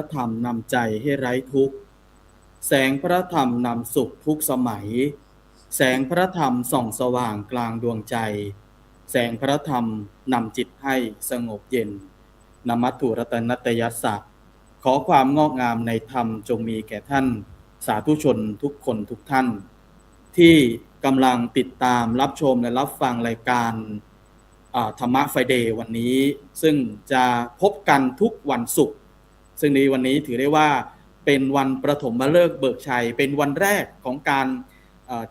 ระธรรมนำใจให้ไร้ทุกข์แสงพระธรรมนำสุขทุกสมัยแสงพระธรรมส่องสว่างกลางดวงใจแสงพระธรรมนำจิตให้สงบเย็นนมัตถุรัตนัตยัสสะขอความงอกงามในธรรมจงมีแก่ท่านสาธุชนทุกคนทุกท่านที่กำลังติดตามรับชมและรับฟังรายการธรรมะไฟเดย์วันนี้ซึ่งจะพบกันทุกวันศุกร์ซึ่งในวันนี้ถือได้ว่าเป็นวันประถมฤกษ์เบิกชัยเป็นวันแรกของการ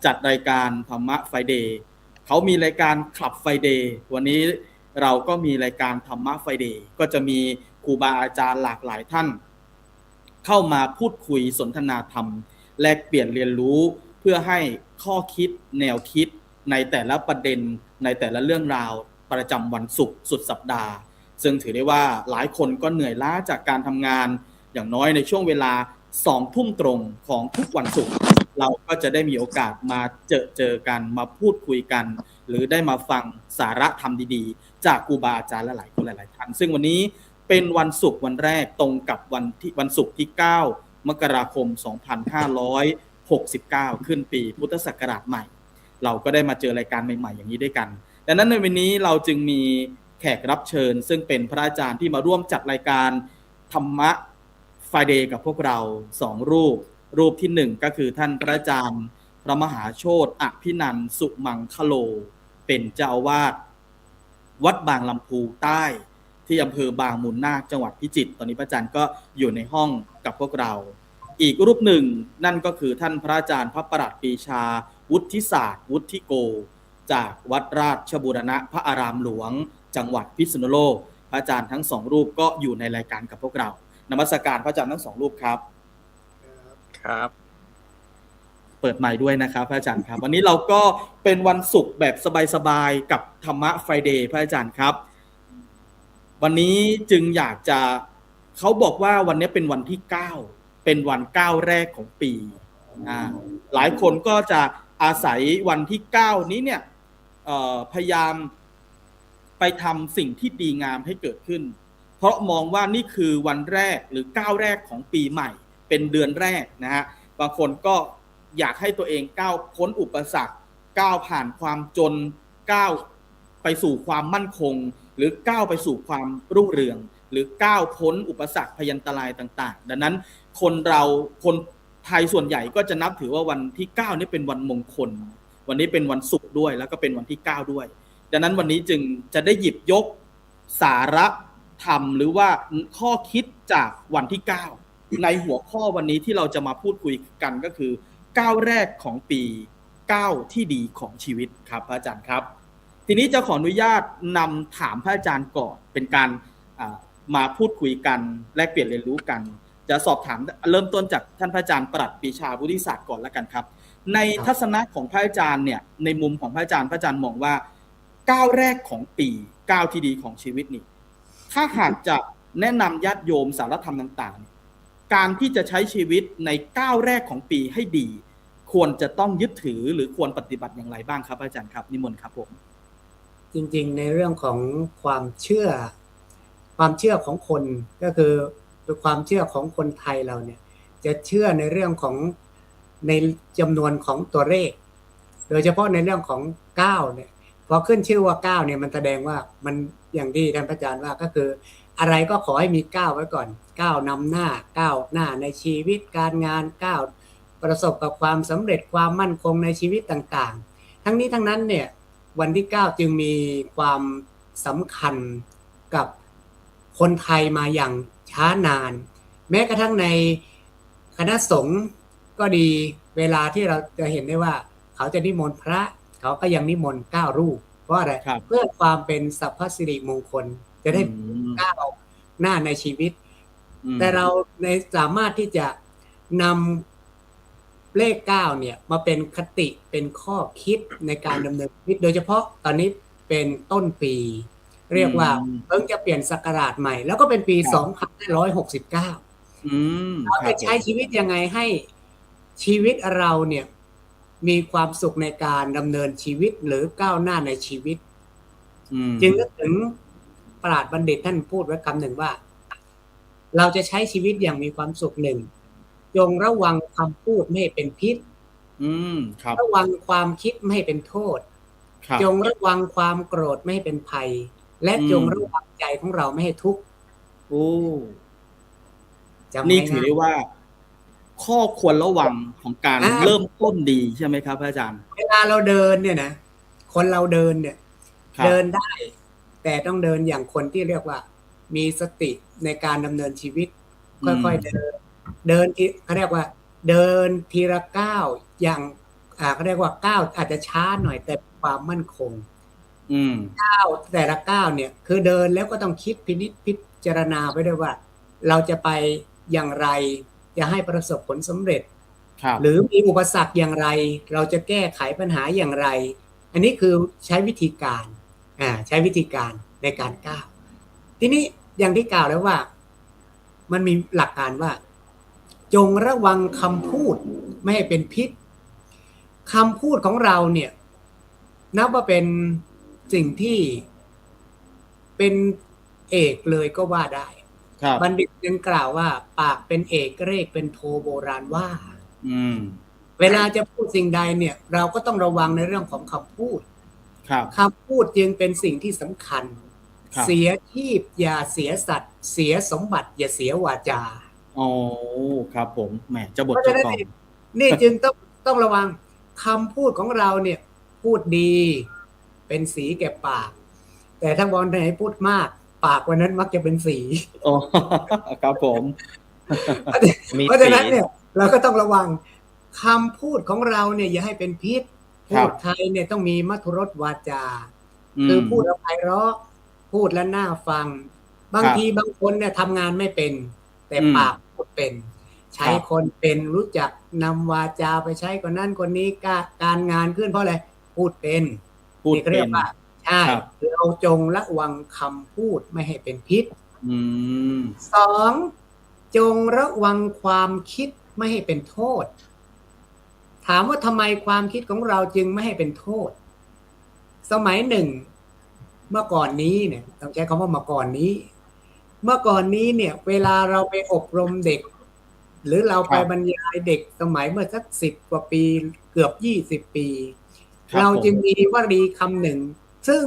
จัดรายการธรรมะไฟเดย์เขามีรายการคลับไฟเดย์วันนี้เราก็มีรายการธรรมะไฟเดย์ก็จะมีครูบาอาจารย์หลากหลายท่านเข้ามาพูดคุยสนทนาธรรมแลกเปลี่ยนเรียนรู้เพื่อให้ข้อคิดแนวคิดในแต่ละประเด็นในแต่ละเรื่องราวประจำวันศุกร์สุดสัปดาห์ซึ่งถือได้ว่าหลายคนก็เหนื่อยล้าจากการทำงานอย่างน้อยในช่วงเวลา2 ทุ่มตรงของทุกวันศุกร์เราก็จะได้มีโอกาสมาเจอกันมาพูดคุยกันหรือได้มาฟังสาระธรรมดีๆจากครูบาอาจารย์หลายคนหลายท่านซึ่งวันนี้เป็นวันศุกร์วันแรกตรงกับวันศุกร์ที่9 มกราคม 2569ขึ้นปีพุทธศักราชใหม่เราก็ได้มาเจอรายการใหม่ๆอย่างนี้ด้วยกันดังนั้นในวันนี้เราจึงมีแขกรับเชิญซึ่งเป็นพระอาจารย์ที่มาร่วมจัดรายการธรรมะไฟเดย์กับพวกเรา2รูปที่1ก็คือท่านพระอาจารย์พระมหาโชติอภินันท์สุมังคโลเป็นเจ้าอาวาสวัดบางลำพูใต้ที่อำเภอบางมูลนาคจังหวัดพิจิตรตอนนี้พระอาจารย์ก็อยู่ในห้องกับพวกเราอีกรูปหนึ่งนั่นก็คือท่านพระอาจารย์พระประหลัดปรีชาวุฒิศาสตร์วุฒิโกจากวัดราชบูรณะพระอารามหลวงจังหวัดพิษณุโลกพระอาจารย์ทั้ง2รูปก็อยู่ในรายการกับพวกเรานมัสการพระอาจารย์ทั้ง2รูปครับครับเปิดไมค์ด้วยนะครับพระอาจารย์ครับวันนี้เราก็เป็นวันศุกร์แบบสบายๆกับธรรมะไฟเดย์พระอาจารย์ครับวันนี้จึงอยากจะเขาบอกว่าวันนี้เป็นวันที่9เป็นวัน9แรกของปีหลายคนก็จะอาศัยวันที่9นี้เนี่ยพยายามไปทำสิ่งที่ดีงามให้เกิดขึ้นเพราะมองว่านี่คือวันแรกหรือ9แรกของปีใหม่เป็นเดือนแรกนะฮะบางคนก็อยากให้ตัวเองก้าวพ้นอุปสรรคก้าวผ่านความจนก้าวไปสู่ความมั่นคงหรือก้าวไปสู่ความรุ่งเรืองหรือก้าวพ้นอุปสรรคพยันตรายต่างๆดังนั้นคนไทยส่วนใหญ่ก็จะนับถือว่าวันที่9นี่เป็นวันมงคลวันนี้เป็นวันศุกร์ด้วยแล้วก็เป็นวันที่9ด้วยดังนั้นวันนี้จึงจะได้หยิบยกสาระธรรมหรือว่าข้อคิดจากวันที่9ในหัวข้อวันนี้ที่เราจะมาพูดคุยกันก็คือ9แรกของปี9ที่ดีของชีวิตครับพระอาจารย์ครับทีนี้จะขออนุญาตนำถามพระอาจารย์ก่อนเป็นการมาพูดคุยกันแลกเปลี่ยนเรียนรู้กันจะสอบถามเริ่มต้นจากท่านพระอาจารย์ประหลัดปรีชาวุฒิศาสตร์ก่อนแล้วกันครับในทัศนะของพระอาจารย์เนี่ยในมุมของพระอาจารย์มองว่า9แรกของปี9ที่ดีของชีวิตนี่ถ้าหากจะแนะนำญาติโยมสารธรรมต่างๆการที่จะใช้ชีวิตใน9แรกของปีให้ดีควรจะต้องยึดถือหรือควรปฏิบัติอย่างไรบ้างครับอาจารย์ครับนิมนต์ครับผมจริงๆในเรื่องของความเชื่อของคนก็คือความเชื่อของคนไทยเราเนี่ยจะเชื่อในเรื่องของในจำนวนของตัวเลขโดยเฉพาะในเรื่องของ9เนี่ยพอขึ้นชื่อว่า9เนี่ยมันแสดงว่ามันอย่างที่ท่านอาจารย์ว่าก็คืออะไรก็ขอให้มี9ไว้ก่อน9นำหน้า9หน้าในชีวิตการงาน9ประสบกับความสำเร็จความมั่นคงในชีวิตต่างๆทั้งนี้ทั้งนั้นเนี่ยวันที่9จึงมีความสำคัญกับคนไทยมาอย่างช้านานแม้กระทั่งในคณะสงฆ์ก็ดีเวลาที่เราจะเห็นได้ว่าเขาจะนิมนต์พระเขาก็ยังนิมนต์9รูปเพราะอะไรเพื่อความเป็นสัพพสิริมงคลจะได้ก้าวหน้าในชีวิตแต่เราสามารถที่จะนำเลข9เนี่ยมาเป็นคติเป็นข้อคิดในการดำเนินชีวิตโดยเฉพาะตอนนี้เป็นต้นปีเรียกว่าเพิ่งจะเปลี่ยนศักราชใหม่แล้วก็เป็นปี2569เราจะใช้ชีวิตยังไงให้ชีวิตเราเนี่ยมีความสุขในการดำเนินชีวิตหรือก้าวหน้าในชีวิตจึงนึกถึงปราชญ์บัณฑิตท่านพูดไว้คำหนึ่งว่า เราจะใช้ชีวิตอย่างมีความสุขหนึ่งจงระวังคำพูดไม่ให้เป็นพิษ ครับ ระวังความคิดไม่ให้เป็นโทษ ครับ จงระวังความโกรธไม่ให้เป็นภัย และจงระวังใจของเราไม่ให้ทุกข์ โอ้ จำ นี่ ง่ายๆ ถือได้ว่า ข้อควรระวังของการ อ่า เริ่มต้นดีใช่ไหมครับพระอาจารย์ เวลาเราเดินเนี่ยนะคนเราเดินเนี่ย ครับ เดินได้ แต่ต้องเดินอย่างคนที่เรียกว่า มีสติในการดำเนินชีวิต ค่อยๆเดินที่เขาเรียกว่า เดินทีละก้าวอย่างเขาเรียกว่าก้าวอาจจะช้าหน่อยแต่ความมั่นคง ก้าวแต่ละก้าวเนี่ยคือเดินแล้วก็ต้องคิดพินิจพิจารณาไปด้วยว่า เราจะไปอย่างไรจะให้ประสบผลสำเร็จ ครับ หรือมีอุปสรรคอย่างไร เราจะแก้ไขปัญหาอย่างไร อันนี้คือใช้วิธีการใช้วิธีการในการก้าวทีนี้อย่างที่กล่าวแล้วว่า มันมีหลักการว่า จงระวังคำพูดไม่ให้เป็นพิษคำพูดของเราเนี่ยนับว่าเป็นสิ่งที่เป็นเอกเลยก็ว่าได้ ครับ บัณฑิตยังกล่าวว่า ปากเป็นเอกเรกเป็นโทโบราณว่า เวลาจะพูดสิ่งใดเนี่ย เราก็ต้องระวังในเรื่องของคำพูด ครับ คำพูดจึงเป็นสิ่งที่สำคัญ ครับ เสียชีพอย่าเสียสัตว์เสียสมบัติอย่าเสียวาจา อ๋อ ครับผมแหมจะบท เพราะ จะ ฉะนั้น ต่อ นี่จึงต้องระวังคำพูดของเราเนี่ย พูดดีเป็นสีแก่ปาก แต่ถ้าวันไหนพูดมาก ปากวันนั้นมักจะเป็นสี อ๋อ ครับผม มี เพราะฉะนั้น สี เนี่ยเราก็ต้องระวังคำพูดของเราเนี่ยอย่าให้เป็นพิษ ครั พู บ ดไทยเนี่ยต้องมีมัทุรสวาจา คือพูดแล้วไพเราะพูดแล้วน่าฟัง บางทีบางคนเนี่ยทำงานไม่เป็น แต่ปากพูดเป็น ใช้คนเป็นรู้จักนำวาจาไปใช้คนนั้นคนนี้การงานขึ้นเพราะอะไรพูดเป็น พูด นี่เขา เป็ เรีย น กว่าใช่ ครับ เราจงระวังคำพูดไม่ให้เป็นพิษ อืม สองจงระวังความคิดไม่ให้เป็นโทษ ถามว่าทำไมความคิดของเราจึงไม่ให้เป็นโทษ สมัยหนึ่ง เมื่อก่อนนี้เนี่ยต้องใช้คำว่าเมื่อก่อนนี้ เมื่อก่อนนี้เนี่ย เวลาเราไปอบรมเด็ก หรือเราไปบรรยายเด็กสมัยเมื่อสัก10 กว่าปีเกือบ20 ปี ครับ เราจึงมีวลีคำหนึ่ง ซึ่ง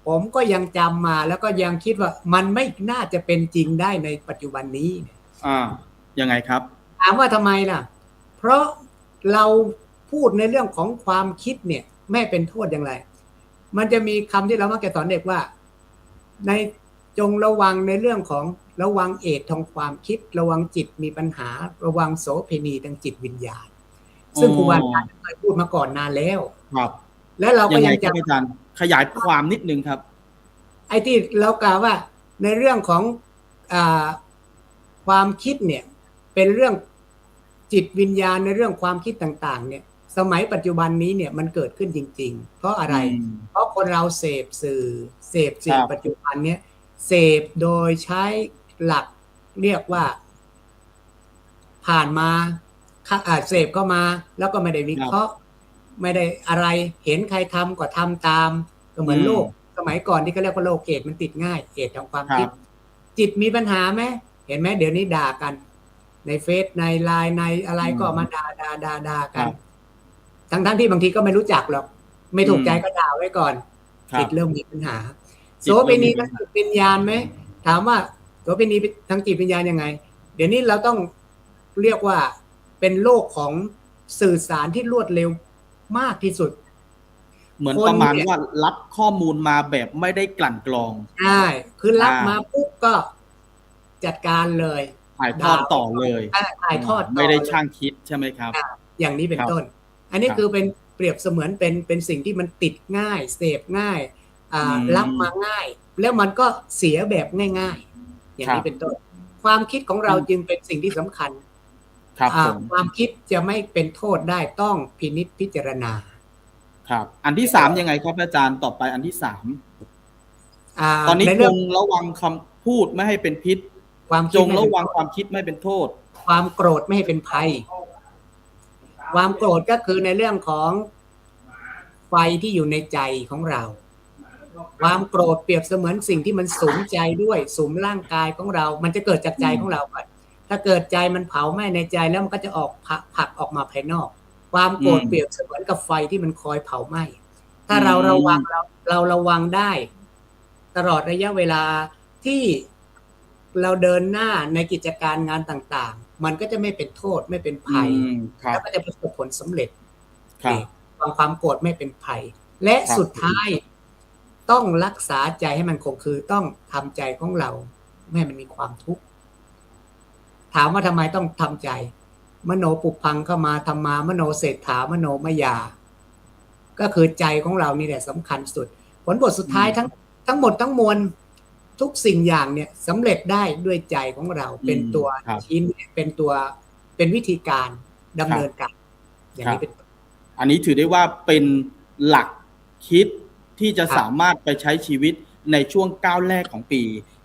ผมก็ยังจำมาแล้วก็ยังคิดว่ามันไม่น่าจะเป็นจริงได้ในปัจจุบันนี้ ยังไงครับ ถามว่าทำไมล่ะ เพราะเราพูดในเรื่องของความคิดเนี่ยไม่เป็นโทษอย่างไร มันจะมีคำที่เรามักจะสอนเด็กว่า ในจงระวังในเรื่องของระวังเอดทางความคิด ระวังจิตมีปัญหา ระวังโสเภณีทางจิตวิญญาณ ซึ่งครูบาอาจารย์เคยพูดมาก่อนนานแล้ว ครับ และเราก็ ยังไง ยัง ครับ จำ อาจารย์ขยายความนิดนึงครับ ไอ้ที่เรากล่าวว่าในเรื่องของความคิดเนี่ยเป็นเรื่องจิตวิญญาณในเรื่องความคิดต่างๆเนี่ยสมัยปัจจุบันนี้เนี่ยมันเกิดขึ้นจริงๆเพราะอะไรเพราะคนเราเสพสื่อปัจจุบันเนี่ยเสพโดยใช้หลักเรียกว่าผ่านมาเสพเข้ามาแล้วก็ไม่ได้วิเคราะห์ไม่ได้อะไรเห็นใครทำก็ทำตามก็เหมือนโลกสมัยก่อนที่เขาเรียกว่าโรคเอดส์มันติดง่ายเอดส์ทางความคิดจิตมีปัญหาไหมเห็นไหมเดี๋ยวนี้ด่ากันในเฟซในไลน์ในอะไรก็มาด่ากันทั้งที่บางทีก็ไม่รู้จักหรอกไม่ถูกใจก็ด่าไว้ก่อนจิตเริ่มมีปัญหาโสเภณีทางจิตวิญญาณไหมถามว่าโสเภณีทางจิตวิญญาณยังไงเดี๋ยวนี้เราต้องเรียกว่าเป็นโลกของสื่อสารที่รวดเร็วมากที่สุดเหมือนประมาณว่ารับข้อมูลมาแบบไม่ได้กลั่นกรองใช่คือรับมาปุ๊บก็จัดการเลยถ่ายทอดต่อเลยถ่ายทอดไม่ได้ช่างคิดใช่ไหมครับอย่างนี้เป็นต้นอันนี้คือเป็นเปรียบเสมือนเป็นสิ่งที่มันติดง่ายเสพง่ายรับมาง่ายแล้วมันก็เสียแบบง่ายๆอย่างนี้เป็นต้นความคิดของเราจึงเป็นสิ่งที่สำคัญความคิดจะไม่เป็นโทษได้ต้องพินิจพิจารณาครับอันที่3ยังไงครับอาจารย์ต่อไปอันที่3ตอนนี้จงระวังคำพูดไม่ให้เป็นพิษจงระวังความคิดไม่เป็นโทษความโกรธไม่ให้เป็นภัยความโกรธก็คือในเรื่องของไฟที่อยู่ในใจของเรา ความโกรธเปรียบเสมือนสิ่งที่มันสุมใจด้วยสุมร่างกายของเรา มันจะเกิดจากใจของเราก่อนถ้าเกิดใจมันเผาไหม้ในใจแล้วมันก็จะออกผลักออกมาภายนอก ความโกรธเปรียบเสมือนกับไฟที่มันคอยเผาไหม้ถ้าเราระวังเราระวังได้ ตลอดระยะเวลาที่เราเดินหน้าในกิจการงานต่างๆมันก็จะไม่เป็นโทษไม่เป็นภัยแล้วก็จะประสบผลสำเร็จความโกรธไม่เป็นภัยและสุดท้ายต้องรักษาใจให้มันคงคือต้องทำใจของเราไม่ให้มันมีความทุกข์ถามว่าทำไมต้องทำใจมโนปุพังเข้ามาธรรมามโนเศรษฐามโนมยาก็คือใจของเรานี่แหละสำคัญสุดผลบทสุดท้ายทั้งหมดทั้งมวลทุกสิ่งอย่างเนี่ยสำเร็จได้ด้วยใจของเราเป็นตัวชี้เป็นวิธีการดำเนินการอย่างนี้เป็นอันนี้ถือได้ว่าเป็นหลักคิดที่จะสามารถไปใช้ชีวิตในช่วงก้าวแรกของปี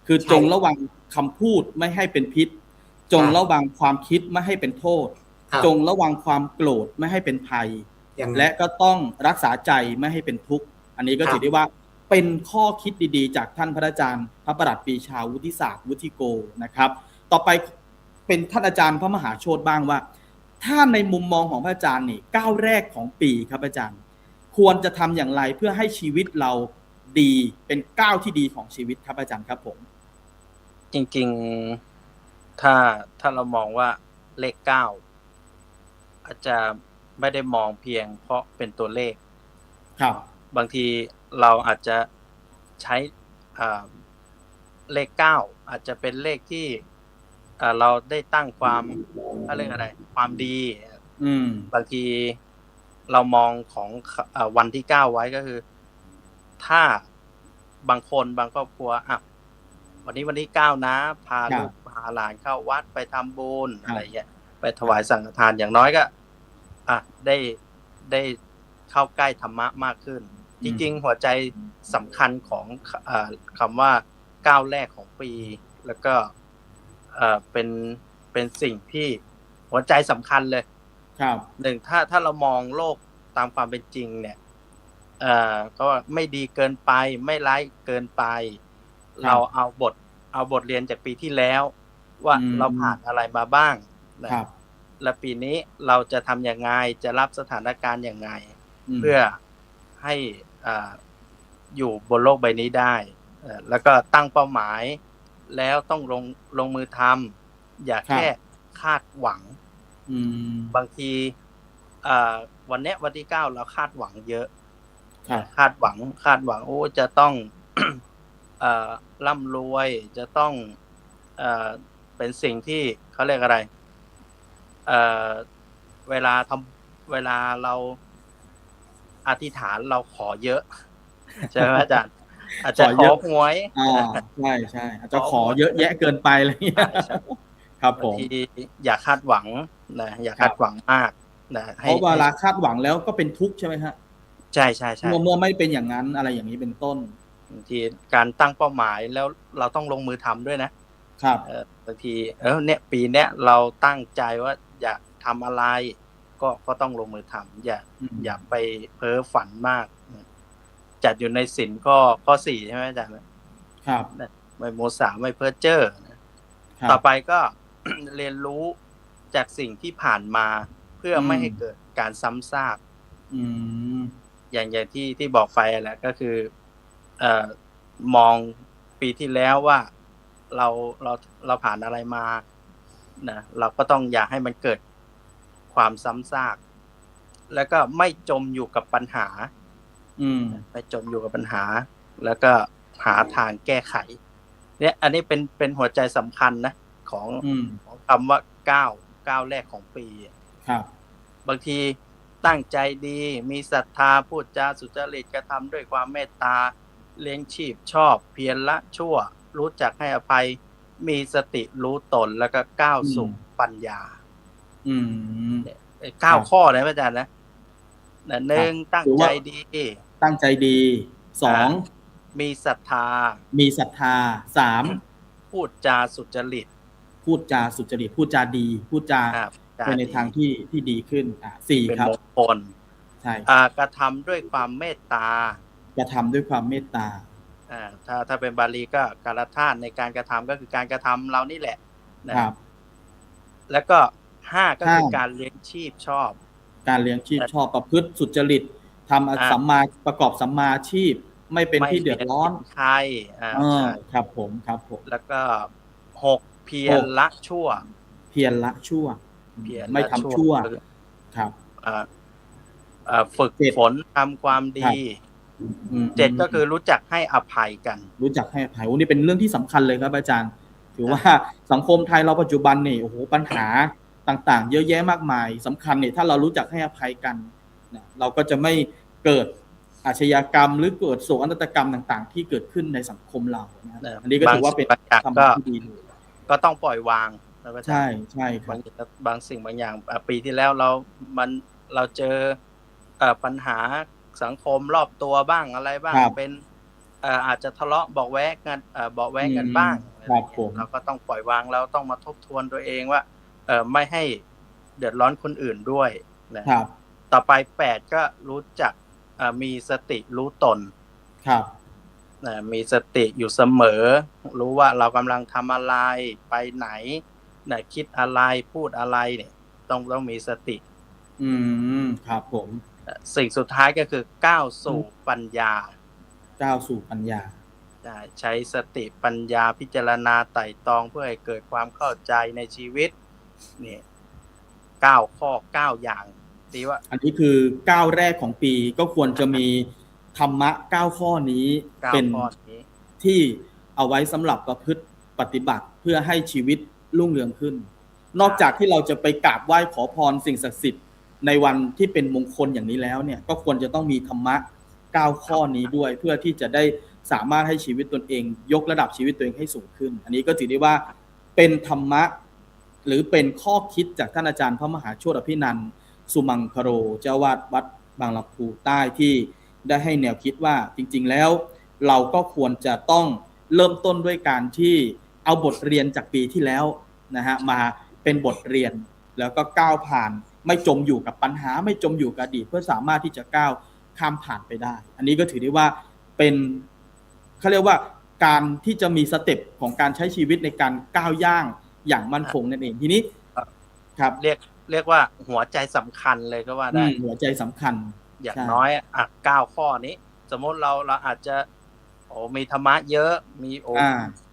คือจงระวังคำพูดไม่ให้เป็นพิษจงระวังความคิดไม่ให้เป็นโทษจงระวังความโกรธไม่ให้เป็นภัยและก็ต้องรักษาใจไม่ให้เป็นทุกข์อันนี้ก็ถือได้ว่าเป็นข้อคิดดีๆจากท่านพระอาจารย์พระประหลัดปรีชาวุฒิศักดิ์วุฒิโกนะครับต่อไปเป็นท่านอาจารย์พระมหาโชติบ้างว่าถ้าในมุมมองของพระอาจารย์นี่ก้าวแรกของปีครับอาจารย์ควรจะทำอย่างไรเพื่อให้ชีวิตเราดีเป็นก้าวที่ดีของชีวิตครับอาจารย์ครับผมจริงๆถ้าเรามองว่าเลข9อาจจะไม่ได้มองเพียงเพราะเป็นตัวเลขครับบางทีเราอาจจะใช้เลข9อาจจะเป็นเลขที่เราได้ตั้งความอะไรความดีบางทีเรามองของวันที่9ไว้ก็คือถ้าบางคนบางครอบครัววันที่9นะพาลูกพาหลานเข้าวัดไปทำบุญอะไรเงี้ยไปถวายสังฆทานอย่างน้อยก็ได้เข้าใกล้ธรรมะมากขึ้นจริงๆหัวใจสำคัญของคำว่าก้าวแรกของปีแล้วก็เป็นสิ่งที่หัวใจสำคัญเลยครับหนึ่งถ้าเรามองโลกตามความเป็นจริงเนี่ยก็ไม่ดีเกินไปไม่ร้ายเกินไปเราเอาบทเรียนจากปีที่แล้วว่าเราผ่านอะไรมาบ้างนะครับและปีนี้เราจะทำยังไงจะรับสถานการณ์ยังไงเพื่อให้อยู่บนโลกใบนี้ได้แล้วก็ตั้งเป้าหมายแล้วต้องลงมือทำอย่าแค่คาดหวังบางทีวันที่9เราคาดหวังเยอะคาดหวังโอ้จะต้องร่ำรวยจะต้องเป็นสิ่งที่เขาเรียกอะไรเวลาเราอธิษฐานเราขอเยอะใช่ไหมอาจารย์อาจจะขอหวยใช่อาจจะขอเยอะแยะเกินไปอะไรเงี้ยครับผมที่อย่าคาดหวังนะอย่าคาดหวังมากนะเพราะเวลาคาดหวังแล้วก็เป็นทุกข์ใช่ไหมฮะใช่เมื่อไม่เป็นอย่างนั้นอะไรอย่างนี้เป็นต้นบางทีการตั้งเป้าหมายแล้วเราต้องลงมือทำด้วยนะครับบางทีเนี่ยปีเนี้ยเราตั้งใจว่าอยากทำอะไรก็ต้องลงมือทำอย่าไปเพ้อฝันมากจัดอยู่ในศีลข้อ4ใช่ไหมอาจารย์ครับไม่โมสาไม่เพ้อเจ้อต่อไปก็ เรียนรู้จากสิ่งที่ผ่านมาเพื่อไม่ให้เกิดการซ้ำซากอย่างที่บอกไปแหละก็คือมองปีที่แล้วว่าเราผ่านอะไรมานะเราก็ต้องอยากให้มันเกิดความซ้ำซากแล้วก็ไม่จมอยู่กับปัญหาไม่จมอยู่กับปัญหาแล้วก็หาทางแก้ไขเนี่ยอันนี้เป็นหัวใจสำคัญนะของคำว่าก้าวแรกของปีครับบางทีตั้งใจดีมีศรัทธาพูดจาสุจริตกระทำด้วยความเมตตาเลี้ยงชีพชอบเพียรละชั่วรู้จักให้อภัยมีสติรู้ตนแล้วก็ก้าวสู่ปัญญา9 ข้อนะอาจารย์นะ1ตั้งใจดี2มีศรัทธา3พูดจาสุจริตพูดจาดีพูดจาไปในทางที่ดีขึ้น4ครับเป็นมงคลใช่กระทำด้วยความเมตตา กระทำด้วยความเมตตาถ้าเป็นบาลีก็การทานในการกระทำก็คือการกระทำเรานี่แหละนะครับแล้วก็5ก็คือการเลี้ยงชีพชอบการเลี้ยงชีพชอบประพฤติสุจริตทำสัมมาประกอบสัมมาอาชีพไม่เป็นที่เดือดร้อนใครใช่ครับผมแล้วก็6เพียรละชั่วไม่ทำชั่วครับฝึกฝนทำความดี7ก็คือรู้จักให้อภัยกันนี่เป็นเรื่องที่สำคัญเลยครับอาจารย์ถือว่าสังคมไทยเราปัจจุบันนี่โอ้โหปัญหาต่างๆเยอะแยะมากมายสำคัญเนี่ยถ้าเรารู้จักให้อภัยกันเราก็จะไม่เกิดอาชญากรรมหรือเกิดโศกนาฏกรรมต่างๆที่เกิดขึ้นในสังคมเราอันนี้ก็ถือว่าเป็นธรรมะที่ดีก็ต้องปล่อยวางใช่ครับบางสิ่งบางอย่างปีที่แล้วเราเจอปัญหาสังคมรอบตัวบ้างอะไรบ้างเป็นอาจจะทะเลาะเบาะแว้งกันบ้างเราก็ต้องปล่อยวางแล้วต้องมาทบทวนตัวเองว่าไม่ให้เดือดร้อนคนอื่นด้วยนะครับต่อไป8ก็รู้จักมีสติรู้ตนครับมีสติอยู่เสมอรู้ว่าเรากำลังทำอะไรไปไหนคิดอะไรพูดอะไรเนี่ยต้องมีสติครับผมสิ่งสุดท้ายก็คือก้าวสู่ปัญญาใช้สติปัญญาพิจารณาไตร่ตรองเพื่อให้เกิดความเข้าใจในชีวิตนี่9ข้อ9อย่างดีว่าอันนี้คือ9แรกของปีก็ควรจะมีธรรมะ9ข้อนี้เป็นที่เอาไว้สำหรับประพฤติปฏิบัติเพื่อให้ชีวิตรุ่งเรืองขึ้นนอกจากที่เราจะไปกราบไหว้ขอพรสิ่งศักดิ์สิทธิ์ในวันที่เป็นมงคลอย่างนี้แล้วเนี่ยก็ควรจะต้องมีธรรมะ9ข้อนี้ด้วยเพื่อที่จะได้สามารถให้ชีวิตตนเองยกระดับชีวิตตัวเองให้สูงขึ้นอันนี้ก็ถือได้ว่าเป็นธรรมะหรือเป็นข้อคิดจากท่านอาจารย์พระมหาโชติอภินันท์สุมังคโรเจ้าวาดวัดบางลำพูใต้ที่ได้ให้แนวคิดว่าจริงๆแล้วเราก็ควรจะต้องเริ่มต้นด้วยการที่เอาบทเรียนจากปีที่แล้วนะฮะมาเป็นบทเรียนแล้วก็ก้าวผ่านไม่จมอยู่กับปัญหาไม่จมอยู่กับอดีตเพื่อสามารถที่จะก้าวข้ามผ่านไปได้อันนี้ก็ถือได้ว่าเป็นเขาเรียกว่าการที่จะมีสเต็ปของการใช้ชีวิตในการก้าวย่างอย่างมั่นคงนั่นเองทีนี้ครับเรียกว่าหัวใจสำคัญเลยก็ว่าได้หัวใจสำคัญอย่างน้อย9ข้อนี้สมมติเราอาจจะมีธรรมะเยอะมี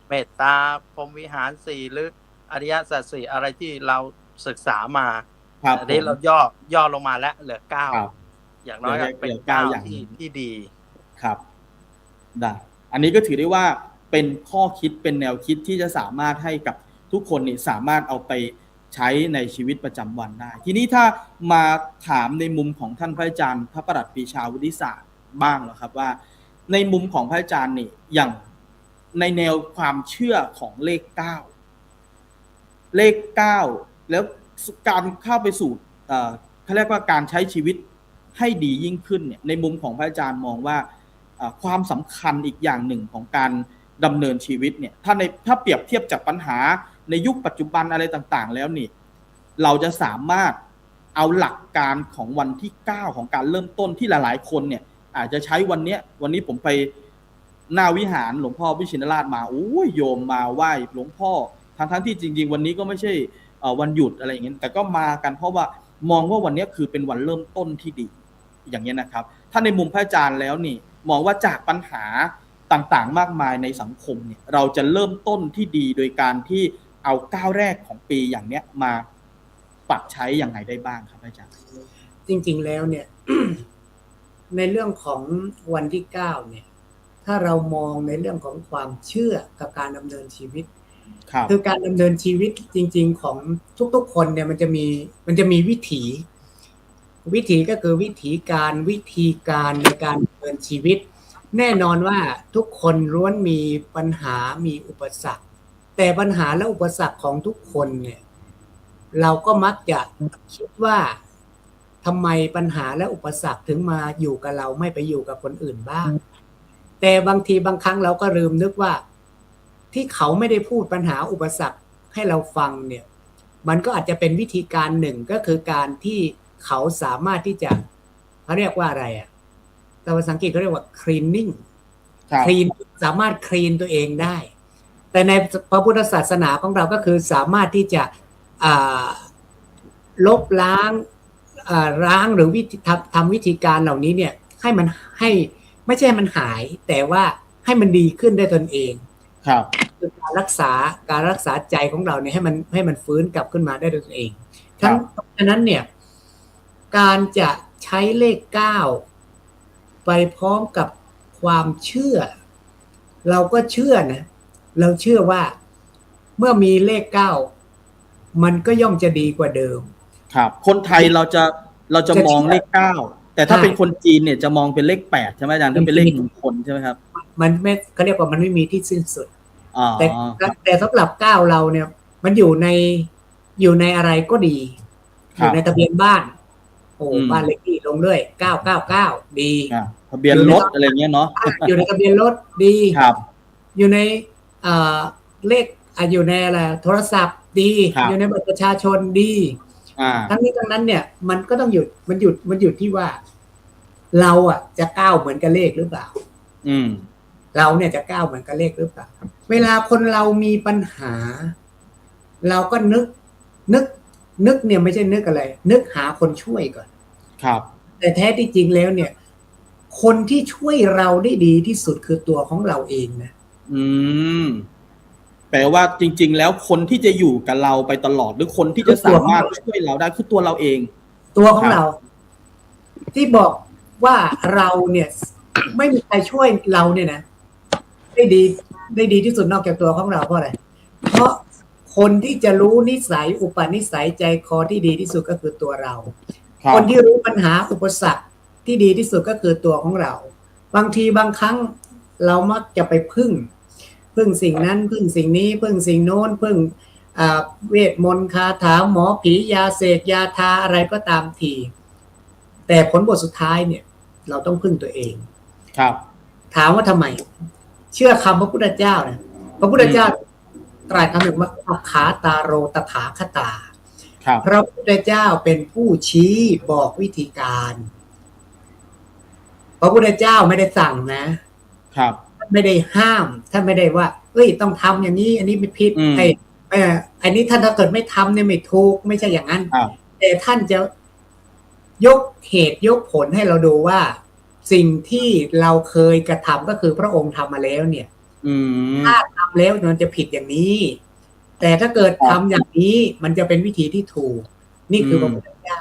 เมตตาพรหมวิหาร4หรืออริยสัจ4อะไรที่เราศึกษามาอันนี้เราย่อลงมาแล้วเหลือ9อย่างน้อยเป็น9อย่างที่ดีครับได้อันนี้ก็ถือได้ว่าเป็นข้อคิดเป็นแนวคิดที่จะสามารถให้กับทุกคนนี่สามารถเอาไปใช้ในชีวิตประจำวันได้ทีนี้ถ้ามาถามในมุมของท่านพระอาจารย์พระประหลัดปรีชาวุฒิศาสตร์บ้างเหรอครับว่าในมุมของพระอาจารย์นี่อย่างในแนวความเชื่อของเลข9แล้วการเข้าไปสู่เขาเรียกว่าการใช้ชีวิตให้ดียิ่งขึ้นเนี่ยในมุมของพระอาจารย์มองว่าความสำคัญอีกอย่างหนึ่งของการดำเนินชีวิตเนี่ยถ้าเปรียบเทียบจากปัญหาในยุคปัจจุบันอะไรต่างๆแล้วนี่เราจะสามารถเอาหลักการของวันที่9ของการเริ่มต้นที่หลายๆคนเนี่ยอาจจะใช้วันนี้ผมไปหน้าวิหารหลวงพ่อวิชินราชมาโอ้ยโยมมาไหว้หลวงพ่อทั้งที่จริงๆวันนี้ก็ไม่ใช่วันหยุดอะไรอย่างเงี้ยแต่ก็มากันเพราะว่ามองว่าวันนี้คือเป็นวันเริ่มต้นที่ดีอย่างเงี้ยนะครับถ้าในมุมพระอาจารย์แล้วนี่มองว่าจากปัญหาต่างๆมากมายในสังคมเนี่ยเราจะเริ่มต้นที่ดีโดยการที่เอาก้าวแรกของปีอย่างเนี้ยมาปรับใช้อย่างไรได้บ้างครับอาจารย์จริงๆแล้วเนี่ย ในเรื่องของวันที่9เนี่ยถ้าเรามองในเรื่องของความเชื่อกับการดำเนินชีวิตคือการดำเนินชีวิตจริงๆของทุกๆคนเนี่ยมันจะมีวิถีก็คือวิธีการในการดำเนินชีวิตแน่นอนว่าทุกคนล้วนมีปัญหามีอุปสรรคแต่ปัญหาและอุปสรรคของทุกคนเนี่ยเราก็มักจะคิดว่าทำไมปัญหาและอุปสรรคถึงมาอยู่กับเราไม่ไปอยู่กับคนอื่นบ้างแต่บางทีบางครั้งเราก็ลืมนึกว่าที่เขาไม่ได้พูดปัญหาอุปสรรคให้เราฟังเนี่ยมันก็อาจจะเป็นวิธีการหนึ่งก็คือการที่เขาสามารถที่จะเขาเรียกว่าอะไร แต่ภาษาอังกฤษเขาเรียกว่า cleaning ครับ clean สามารถ clean ตัวเองได้แต่ในพระพุทธศาสนาของเราก็คือสามารถที่จะลบล้างหรือทำวิธีการเหล่านี้เนี่ยให้มันให้ไม่ใช่มันหายแต่ว่าให้มันดีขึ้นได้ตนเองครับการรักษาใจของเราเนี่ยให้มันฟื้นกลับขึ้นมาได้ด้วยตนเองฉะนั้นเนี่ยการจะใช้เลข9ไปพร้อมกับความเชื่อเราก็เชื่อนะเราเชื่อว่าเมื่อมีเลข9มันก็ย่อมจะดีกว่าเดิมครับคนไทยเราจะมองเลข9แต่ถ้าเป็นคนจีนเนี่ยจะมองเป็นเลข8ใช่ไหมอาจารย์ถ้าเป็นเลขมงคลใช่ไหมครับมันไม่เขาเรียกว่ามันไม่มีที่สิ้นสุดแต่สำหรับ9เราเนี่ยมันอยู่ในอะไรก็ดีอยู่ในทะเบียนบ้านบ้านเลขที่ลงด้วย999ดีทะเบียนรถอะไรเงี้ยเนาะอยู่ในทะเบียนรถดีครับอยู่ในเลขอยู่ในอะไรโทรศัพท์ดีอยู่ในบัตรประชาชนดีทั้งนี้ทั้งนั้นเนี่ยมันก็ต้องหยุดที่ว่าเราจะก้าวเหมือนกับเลขหรือเปล่าเราเนี่ยจะก้าวเหมือนกับเลขหรือเปล่าเวลาคนเรามีปัญหาเราก็นึกเนี่ยไม่ใช่นึกอะไรนึกหาคนช่วยก่อนครับแต่แท้ที่จริงแล้วเนี่ยคนที่ช่วยเราได้ดีที่สุดคือตัวของเราเองนะแปลว่าจริงๆแล้วคนที่จะอยู่กับเราไปตลอดหรือคนที่จะสามารถช่วยเราได้คือตัวเราเองตัวของเราที่บอกว่าเราเนี่ยไม่มีใครช่วยเราเนี่ยนะได้ดีที่สุดนอกจากตัวของเราเพราะอะไรเพราะคนที่จะรู้นิสัยอุปนิสัยใจคอที่ดีที่สุดก็คือตัวเราคนที่รู้ปัญหาอุปสรรคที่ดีที่สุดก็คือตัวของเราบางทีบางครั้งเรามักจะไปพึ่งสิ่งนั้นพึ่งสิ่งนี้พึ่งสิ่งโน้นพึ่งเวทมนต์คาถาหมอผียาเสกยาทาอะไรก็ตามทีแต่ผลบทสุดท้ายเนี่ยเราต้องพึ่งตัวเองครับถามว่าทำไมเชื่อคำพระพุทธเจ้านะพระพุทธเจ้าตรัสคำหนึ่งว่าอัคขาตาโรตถาคตาพระพุทธเจ้าเป็นผู้ชี้บอกวิธีการพระพุทธเจ้าไม่ได้สั่งนะครับไม่ได้ห้ามท่านไม่ได้ว่าต้องทำอย่างนี้อันนี้ไม่ผิดอันนี้ท่านถ้าเกิดไม่ทำเนี่ยไม่ถูกไม่ใช่อย่างนั้นแต่ท่านจะยกเหตุยกผลให้เราดูว่าสิ่งที่เราเคยกระทำก็คือพระองค์ทำมาแล้วเนี่ยถ้าทำแล้วมันจะผิดอย่างนี้แต่ถ้าเกิดทำอย่างนี้มันจะเป็นวิธีที่ถูกนี่คือพระพุทธเจ้า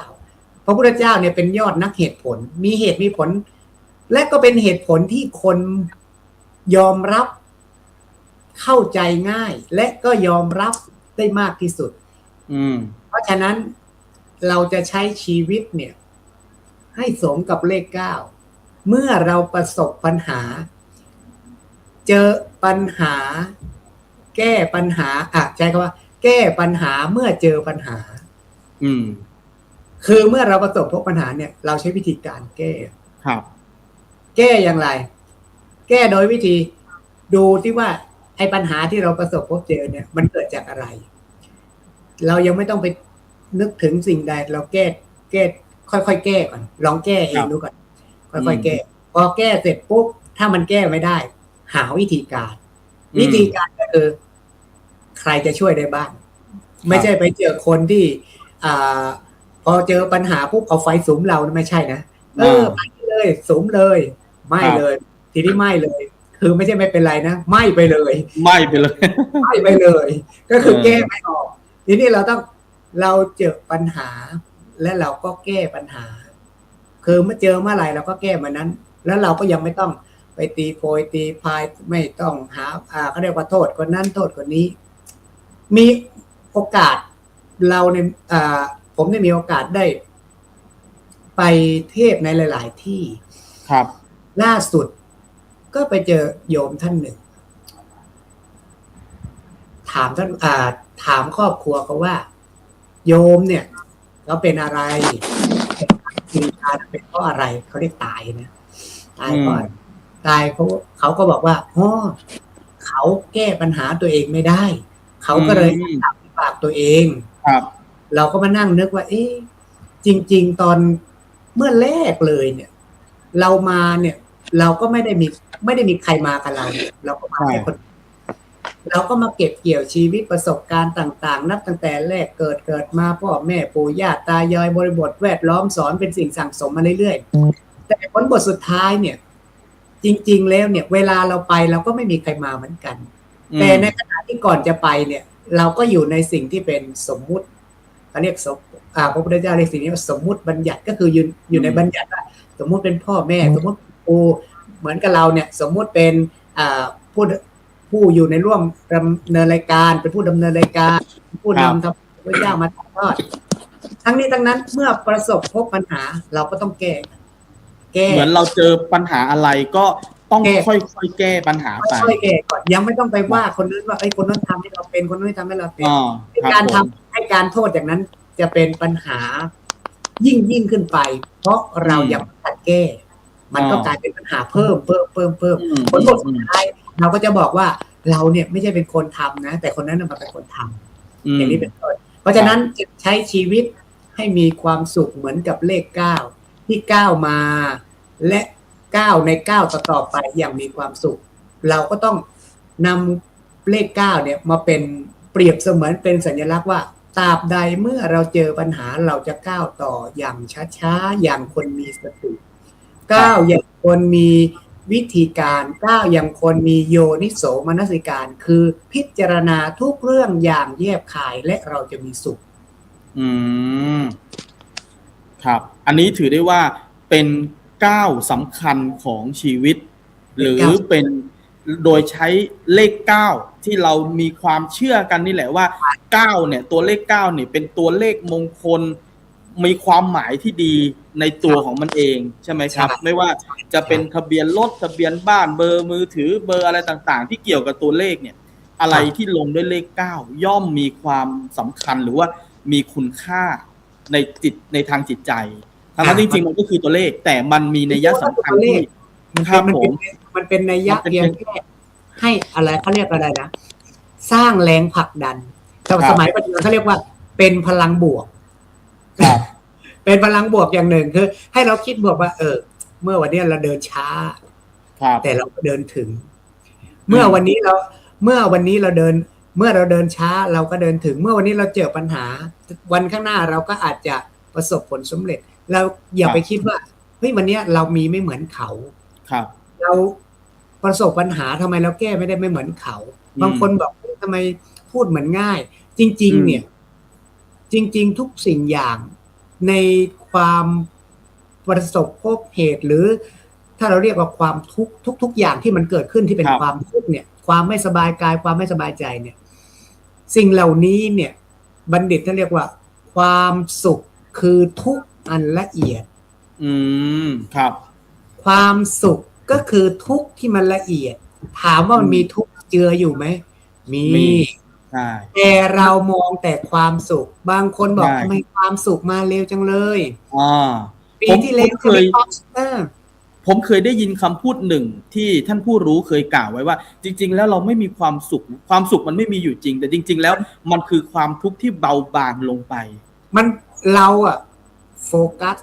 พระพุทธเจ้าเนี่ยเป็นยอดนักเหตุผลมีเหตุมีผลและก็เป็นเหตุผลที่คนยอมรับเข้าใจง่ายและก็ยอมรับได้มากที่สุดเพราะฉะนั้นเราจะใช้ชีวิตเนี่ยให้สมกับเลข9เมื่อเราประสบปัญหาเจอปัญหาแก้ปัญหาใช้คำว่าแก้ปัญหาเมื่อเจอปัญหาคือเมื่อเราประสบพบปัญหาเนี่ยเราใช้วิธีการแก้ครับแก้อย่างไรแก้โดยวิธีดูที่ว่าไอ้ปัญหาที่เราประสบพบเจอเนี่ยมันเกิดจากอะไรเรายังไม่ต้องไปนึกถึงสิ่งใดเราแก้ค่อยๆแก้ก่อนลองแก้เองดูก่อนค่อยๆแก้พอแก้เสร็จปุ๊บถ้ามันแก้ไม่ได้หาวิธีการก็คือใครจะช่วยได้บ้างไม่ใช่ไปเจอคนที่พอเจอปัญหาปุ๊บเอาไฟสุมเราไม่ใช่นะไปเลยสุมเลยไม่เลยทีนี้ไม่เลยคือไม่ใช่ไม่เป็นไรนะไม่ไปเลยไม่ไปเลยก็คือแก้ไม่ออกทีนี้เราเจอปัญหาและเราก็แก้ปัญหาคือเมื่อเจอเมื่อไหร่เราก็แก้มานั้นแล้วเราก็ยังไม่ต้องไปตีโพยตีพายไม่ต้องหาเขาเรียกว่าโทษคนนั้นโทษคนนี้มีโอกาสเราเนี่ยผมได้มีโอกาสได้ไปเทศในหลายๆที่ครับล่าสุดก็ไปเจอโยมท่านหนึ่งถามท่านถามครอบครัวเขาว่าโยมเนี่ยเขาเป็นอะไรมีการเป็นเพราะอะไรเขาได้ตายนะตายก่อนตายเขาก็บอกว่าเขาแก้ปัญหาตัวเองไม่ได้เขาก็เลยตัดปากตัวเองครับเราก็มานั่งนึกว่าจริงๆตอนเมื่อแรกเลยเนี่ย เรามาเนี่ย เราก็ไม่ได้มีใครมากับเราเราก็มาแค่คนเราก็มาเก็บเกี่ยวชีวิตประสบการณ์ต่างๆนับตั้งแต่แรกเกิดมาพ่อแม่ปู่ย่าตายายบริบทแวดล้อมสอนเป็นสิ่งสั่งสมมาเรื่อยๆแต่ผลบทสุดท้ายเนี่ยจริงๆแล้วเนี่ยเวลาเราไปเราก็ไม่มีใครมาเหมือนกันแต่ในขณะที่ก่อนจะไปเนี่ยเราก็อยู่ในสิ่งที่เป็นสมมุติเขาเรียกพระพุทธเจ้าเรียกสิ่งนี้ว่าสมมุติบัญญัติก็คืออยู่ในบัญญัติว่าสมมุติเป็นพ่อแม่สมมุติปู่เหมือนกับเราเนี่ยสมมุติเป็นผู้อยู่ในร่วมดำเนินรายการเป็นผู้ดำเนินรายการผู้นำทำพระเจ้ามาถ่ายทอดทั้งนี้ทั้งนั้นเมื่อประสบพบปัญหาเราก็ต้องแก้เหมือนเราเจอปัญหาอะไรก็ต้องค่อยๆแก้ปัญหาไปค่อยๆแก้ก่อนยังไม่ต้องไปว่าคนนั้นว่าไอ้คนนั้นทำให้เราเป็นคนนั้นทำให้เราเป็นการโทษอย่างนั้นจะเป็นปัญหายิ่งขึ้นไปเพราะเรายังไม่ตัดแก้มันก็กลายเป็นปัญหาเพิ่มผลสุดท้ายเราก็จะบอกว่าเราเนี่ยไม่ใช่เป็นคนทำนะแต่คนนั้นมันเป็นคนทำอย่างนี้เป็นต้นเพราะฉะนั้นจะใช้ชีวิตให้มีความสุขเหมือนกับเลข9ที่9มาและ9ใน9ต่อไปอย่างมีความสุขเราก็ต้องนำเลข9เนี่ยมาเป็นเปรียบเสมือนเป็นสัญลักษณ์ว่าตราบใดเมื่อเราเจอปัญหาเราจะก้าวต่ออย่างช้าๆอย่างคนมีสติก้าวอย่างคนมีวิธีการก้าวอย่างคนมีโยนิโสมนสิการคือพิจารณาทุกเรื่องอย่างแยบคายและเราจะมีสุขครับอันนี้ถือได้ว่าเป็นก้าวสำคัญของชีวิตหรือเป็นโดยใช้เลข9ที่เรามีความเชื่อกันนี่แหละว่า9เนี่ยตัวเลข9เนี่ยเป็นตัวเลขมงคลมีความหมายที่ดีในตัวของมันเองใช่ไหมครับไม่ว่าจะเป็นทะเบียนรถทะเบียนบ้านเบอร์มือถือเบอร์อะไรต่างๆที่เกี่ยวกับตัวเลขเนี่ยอะไรที่ลงด้วยเลข9ย่อมมีความสำคัญหรือว่ามีคุณค่าในทางจิตใจทั้งที่จริงๆมันก็คือตัวเลขแต่มันมีนัยยะสำคัญที่มันเป็นนัยยะเพียงแค่ให้อะไรเขาเรียกอะไรนะสร้างแรงผลักดันแต่สมัยปัจจุบันเขาเรียกว่าเป็นพลังบวกเป็นพลังบวกอย่างหนึ่งคือให้เราคิดบวกว่าเมื่อวันนี้เราเดินช้าแต่เราก็เดินถึงเมื่อวันนี้เราเดินช้าเราก็เดินถึงเมื่อวันนี้เราเจอปัญหาวันข้างหน้าเราก็อาจจะประสบผลสำเร็จเราอย่าไปคิดว่าเฮ้ยวันนี้เรามีไม่เหมือนเขาเราประสบปัญหาทำไมเราแก้ไม่ได้ไม่เหมือนเขาบางคนบอกทำไมพูดเหมือนง่ายจริงๆเนี่ยจริงๆทุกสิ่งอย่างในความประสบพบเหตุหรือถ้าเราเรียกว่าความทุกอย่างที่มันเกิดขึ้นที่เป็นความทุกข์เนี่ยความไม่สบายกายความไม่สบายใจเนี่ยสิ่งเหล่านี้เนี่ยบัณฑิตท่านเรียกว่าความสุขคือทุกข์อันละเอียดครับความสุขก็คือทุกข์ที่มันละเอียดถามว่ามันมีทุกข์เจืออยู่ไหมมีแต่เรามองแต่ความสุขบางคนบอกทำไมความสุขมาเร็วจังเลยปีที่แล้วผมเคยได้ยินคำพูดหนึ่งที่ท่านผู้รู้เคยกล่าวไว้ว่าจริงๆแล้วเราไม่มีความสุขความสุขมันไม่มีอยู่จริงแต่จริงๆแล้วมันคือความทุกข์ที่เบาบางลงไปมันเราโฟกัส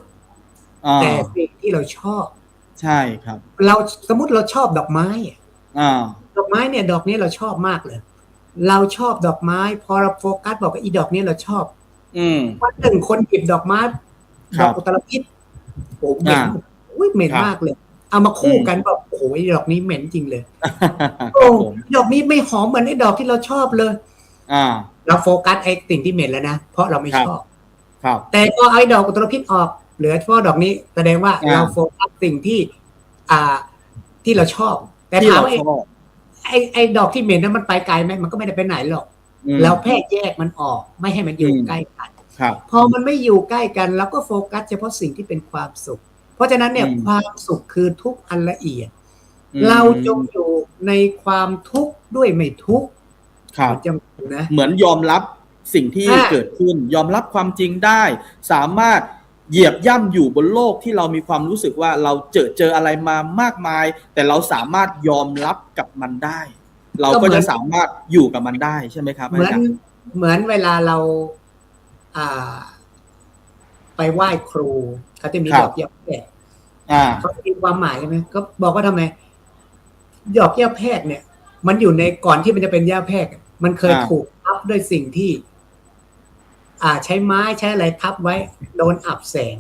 แต่สิ่งที่เราชอบใช่ครับเราสมมติเราชอบดอกไม้ดอกไม้เนี่ยดอกนี้เราชอบมากเลยเราชอบดอกไม้พอเราโฟกัสบอกว่าอีดอกนี้เราชอบวันหนึ่งคนหยิบดอกไม้ดอกอุตรพิษโอ้เหม็นเหม็นมากเลยเอามาคู่กันบอกโอ้ยดอกนี้เหม็นจริงเลยโอ้ดอกนี้ไม่หอมเหมือนไอ้ดอกที่เราชอบเลยเราโฟกัสไอ้สิ่งที่เหม็นแล้วนะเพราะเราไม่ชอบแต่พอไอ้ดอกอุตรพิษออกเหลือเฉพาะดอกนี้แสดงว่าเราโฟกัสสิ่งที่ที่เราชอบแต่ถามว่าไอ้ดอกที่เหม็นนั้นมันไปไกลไหมมันก็ไม่ได้ไปไหนหรอกเราแค่แยกมันออกไม่ให้มันอยู่ใกล้กันพอมันไม่อยู่ใกล้กันเราก็โฟกัสเฉพาะสิ่งที่เป็นความสุขเพราะฉะนั้นเนี่ยความสุขคือทุกข์อันละเอียดเราจงอยู่ในความทุกข์ด้วยไม่ทุกข์นะเหมือนยอมรับสิ่งที่เกิดขึ้นยอมรับความจริงได้สามารถเหยียบย่ำอยู่บนโลกที่เรามีความรู้สึกว่าเราเจออะไรมามากมายแต่เราสามารถยอมรับกับมันได้เราก็จะสามารถอยู่กับมันได้ใช่ไหมครับเหมือนเวลาเราไปไหว้ครูเขาจะมีดอกหญ้าแฝก เขามีความหมายใช่ไหมก็บอกว่าทำไมดอกหญ้าแพรกเนี่ย มันอยู่ในก่อนที่มันจะเป็นหญ้าแพรกมันเคยถูกทับด้วยสิ่งที่ ใช้ไม้ใช้อะไรทับไว้โดนอับแสง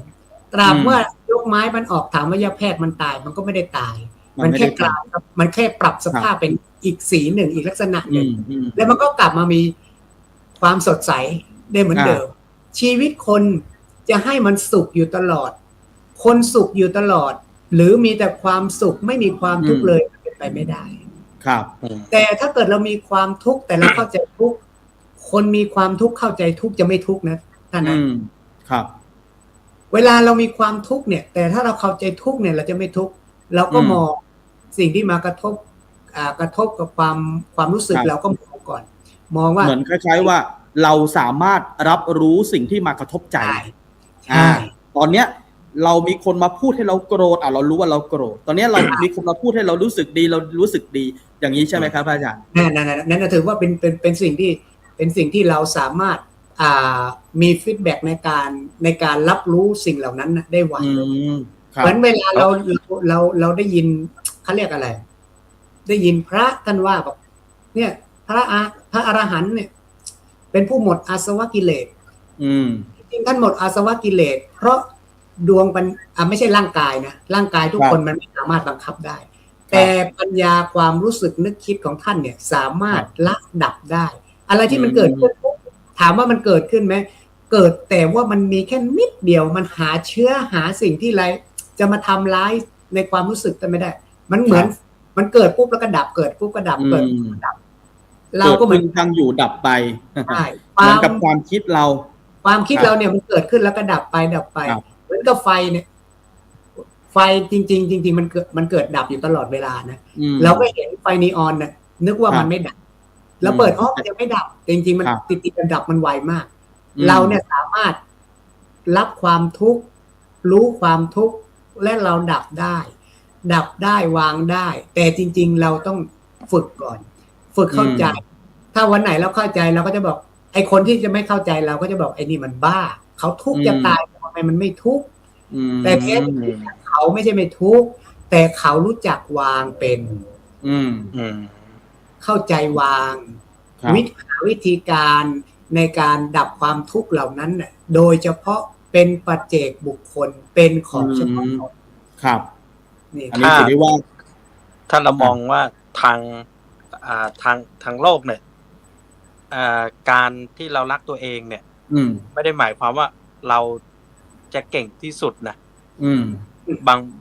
ตราบเมื่อยกไม้มันออกถามว่าหญ้าแพรกมันตายมันก็ไม่ได้ตาย มันแค่กลายมันแค่ปรับสภาพเป็นอีกสีหนึ่งอีกลักษณะหนึ่งแล้วมันก็กลับมามีความสดใสได้เหมือนเดิมชีวิตคนจะให้มันสุขอยู่ตลอดคนสุขอยู่ตลอดหรือมีแต่ความสุขไม่มีความทุกข์เลยเป็นไปไม่ได้ครับแต่ถ้าเกิดเรามีความทุกข์แต่เราเข้าใจทุกข์คนมีความทุกข์เข้าใจทุกข์จะไม่ทุกข์นะท่านนะครับเวลาเรามีความทุกข์เนี่ยแต่ถ้าเราเข้าใจทุกข์เนี่ยเราจะไม่ทุกข์เราก็มองสิ่งที่มากระทบกับความรู้สึกเราก็มองก่อนมองว่าเหมือนคล้ายๆว่าเราสามารถรับรู้สิ่งที่มากระทบใจใช่ตอนเนี้ยเรามีคนมาพูดให้เราโกรธเรารู้ว่าเราโกรธตอนนี้เรามีคนมาพูดให้เรารู้สึกดีเรารู้สึกดีอย่างนี้ใช่ไหมครับอาจารย์นั่นถือว่าเป็นสิ่งที่เราสามารถมีฟีดแบ็กในการรับรู้สิ่งเหล่านั้นได้ไวเหมือนเวลาเราได้ยินเขาเรียกอะไรได้ยินพระท่านว่าบอกเนี่ยพระอรหันต์เนี่ยเป็นผู้หมดอาสวะกิเลสจริงท่านหมดอาสวะกิเลสเพราะดวงไม่ใช่ร่างกายนะร่างกายทุกคนมันไม่สามารถบังคับได้แต่ปัญญาความรู้สึกนึกคิดของท่านเนี่ยสามารถละดับได้อะไรที่มันเกิดขึ้นถามว่ามันเกิดขึ้นไหมเกิดแต่ว่ามันมีแค่นิดเดียวมันหาเชื้อหาสิ่งที่ไรจะมาทำร้ายในความรู้สึกแต่ไม่ได้มันเหมือนมันเกิดปุ๊บแล้วก็ดับเกิดปุ๊บก็ดับเกิดปุ๊บก็ดับเราก็เหมือนทางอยู่ดับไปใช่เหมือนกับความคิดเราเนี่ยมันเกิดขึ้นแล้วก็ดับไปเหมือนกับไฟเนี่ยไฟจริงๆมันเกิดดับอยู่ตลอดเวลานะเราก็เห็นไฟนีออนน่ะนึกว่ามันไม่ดับแล้วเปิดมันยังไม่ดับจริงๆมันติดดับมันไวมากเราเนี่ยสามารถรับความทุกข์รู้ความทุกข์และเราดับได้วางได้แต่จริงๆเราต้องฝึกก่อนฝึกเข้าใจถ้าวันไหนเราเข้าใจเราก็จะบอกไอ้คนที่จะไม่เข้าใจเราก็จะบอกไอ้นี่มันบ้าเขาทุกข์จะตายทำไมมันไม่ทุกข์แต่แท้จริงเขาไม่ใช่ไม่ทุกข์แต่เขารู้จักวางเป็นเข้าใจวางวิธีการในการดับความทุกข์เหล่านั้นน่ะโดยเฉพาะเป็นปัจเจกบุคคลเป็นของเฉพาะครับอันนี้ถือได้ว่าถ้าเรามองว่าทางโลกเนี่ยการที่เรารักตัวเองเนี่ยไม่ได้หมายความว่าเราจะเก่งที่สุดนะ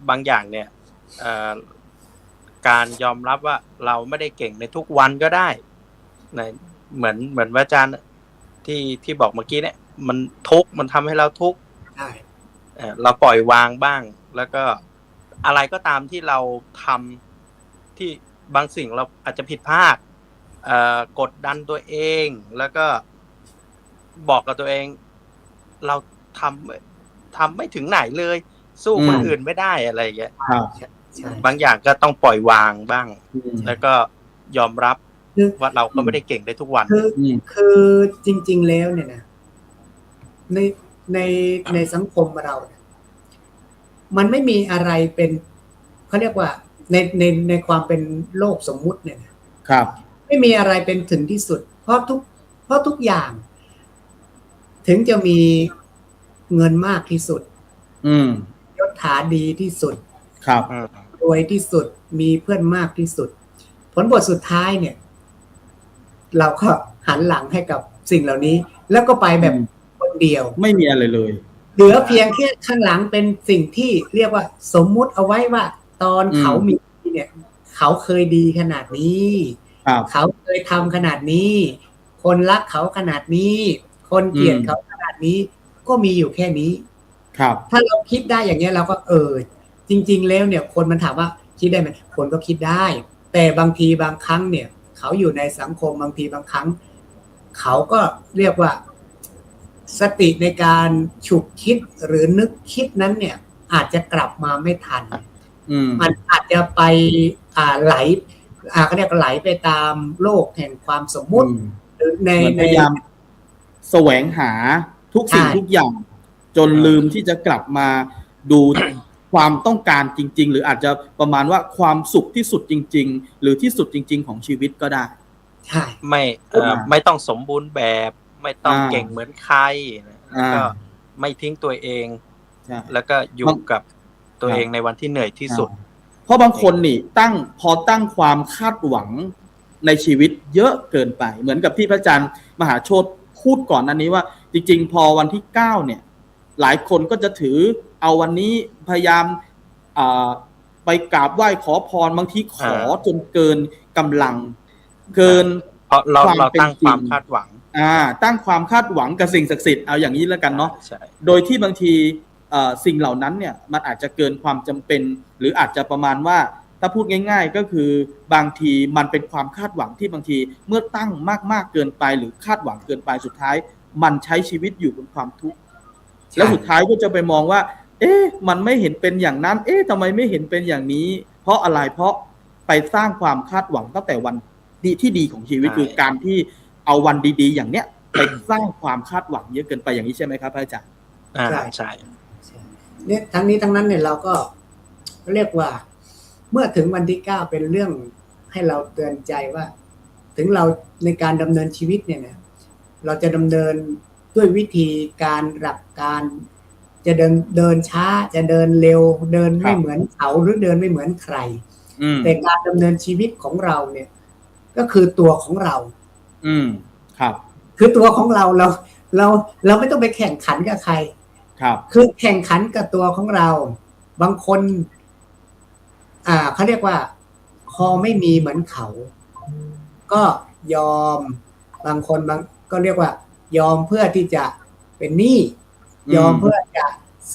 บางอย่างเนี่ยการยอมรับว่าเราไม่ได้เก่งในทุกวันก็ได้เหมือนอาจารย์ที่บอกเมื่อกี้เนี่ยมันทุกข์มันทำให้เราทุกข์เราปล่อยวางบ้างแล้วก็อะไรก็ตามที่เราทำที่บางสิ่งเราอาจจะผิดพลาดกดดันตัวเองแล้วก็บอกกับตัวเองเราทำไม่ถึงไหนเลยสู้คนอื่นไม่ได้อะไรอย่างเงี้ยบางอย่างก็ต้องปล่อยวางบ้างแล้วก็ยอมรับว่าเราก็ไม่ได้เก่งได้ทุกวันคือจริงๆแล้วเนี่ยนะในสังคมเราเนี่ยมันไม่มีอะไรเป็นเขาเรียกว่าในความเป็นโลกสมมุติเนี่ยครับไม่มีอะไรเป็นถึงที่สุดเพราะทุกอย่างถึงจะมีเงินมากที่สุดยศถาดีที่สุดครับรวยที่สุดมีเพื่อนมากที่สุดผลบทสุดท้ายเนี่ยเราก็หันหลังให้กับสิ่งเหล่านี้แล้วก็ไปแบบคนเดียวไม่มีอะไรเลยเหลือเพียงแค่ข้างหลังเป็นสิ่งที่เรียกว่าสมมุติเอาไว้ว่าตอนเขามีเนี่ยเขาเคยดีขนาดนี้เขาเคยทำขนาดนี้คนรักเขาขนาดนี้คนเกลียดเขาขนาดนี้ก็มีอยู่แค่นี้ครับถ้าเราคิดได้อย่างนี้เราก็จริงๆแล้วเนี่ยคนมันถามว่าคิดได้ไหมคนก็คิดได้แต่บางทีบางครั้งเนี่ยเขาอยู่ในสังคมบางทีบางครั้งเขาก็เรียกว่าสติในการฉุกคิดหรือนึกคิดนั้นเนี่ยอาจจะกลับมาไม่ทันมันอาจจะไปไหลเขาเรียกไหลไปตามโลกแห่งความสมมุติหรือในพยายามแสวงหาทุกสิ่งทุกอย่างจนลืมที่จะกลับมาดู ความต้องการจริงๆหรืออาจจะประมาณว่าความสุขที่สุดจริงๆหรือที่สุดจริงๆของชีวิตก็ได้ใช่ไม่ต้องสมบูรณ์แบบไม่ต้องเก่งเหมือนใครแล้วก็ไม่ทิ้งตัวเองแล้วก็อยู่กับตัวเองในวันที่เหนื่อยที่สุดเพราะบางคนนี่พอตั้งความคาดหวังในชีวิตเยอะเกินไปเหมือนกับที่พระอาจารย์มหาโชติพูดก่อนนั้นนี้ว่าจริงๆพอวันที่9เนี่ยหลายคนก็จะถือเอาวันนี้พยายามไปกราบไหว้ขอพรบางทีขอจนเกินกำลังเกินเพราะเราตั้งความคาดหวังตั้งความคาดหวังกับสิ่งศักดิ์สิทธิ์เอาอย่างนี้แล้วกันเนาะโดยที่บางทีสิ่งเหล่านั้นเนี่ยมันอาจจะเกินความจำเป็นหรืออาจจะประมาณว่าถ้าพูดง่ายๆก็คือบางทีมันเป็นความคาดหวังที่บางทีเมื่อตั้งมากๆเกินไปหรือคาดหวังเกินไปสุดท้ายมันใช้ชีวิตอยู่บนความทุกข์แล้วสุดท้ายก็จะไปมองว่ามันไม่เห็นเป็นอย่างนั้นทำไมไม่เห็นเป็นอย่างนี้เพราะอะไรเพราะไปสร้างความคาดหวังตั้งแต่วันดีที่ดีของชีวิตคือการที่เอาวันดีๆอย่างเนี้ยไปสร้างความคาดหวังเยอะเกินไปอย่างนี้ใช่ไหมครับอาจารย์ใช่เนี่ยทั้งนี้ทั้งนั้นเนี่ยเราก็เรียกว่าเมื่อถึงวันที่9เป็นเรื่องให้เราเตือนใจว่าถึงเราในการดำเนินชีวิตเนี่ยนะเราจะดำเนินด้วยวิธีการหลักการจะเดินช้าจะเดินเร็วเดินไม่เหมือนเขาหรือเดินไม่เหมือนใครแต่การดำเนินชีวิตของเราเนี่ยก็คือตัวของเราครับคือตัวของเราไม่ต้องไปแข่งขันกับใครครับคือแข่งขันกับตัวของเราบางคนเขาเรียกว่าคอไม่มีเหมือนเขาก็ยอมบางคนก็เรียกว่ายอมเพื่อที่จะเป็นหนี้ยอมเพื่อจะ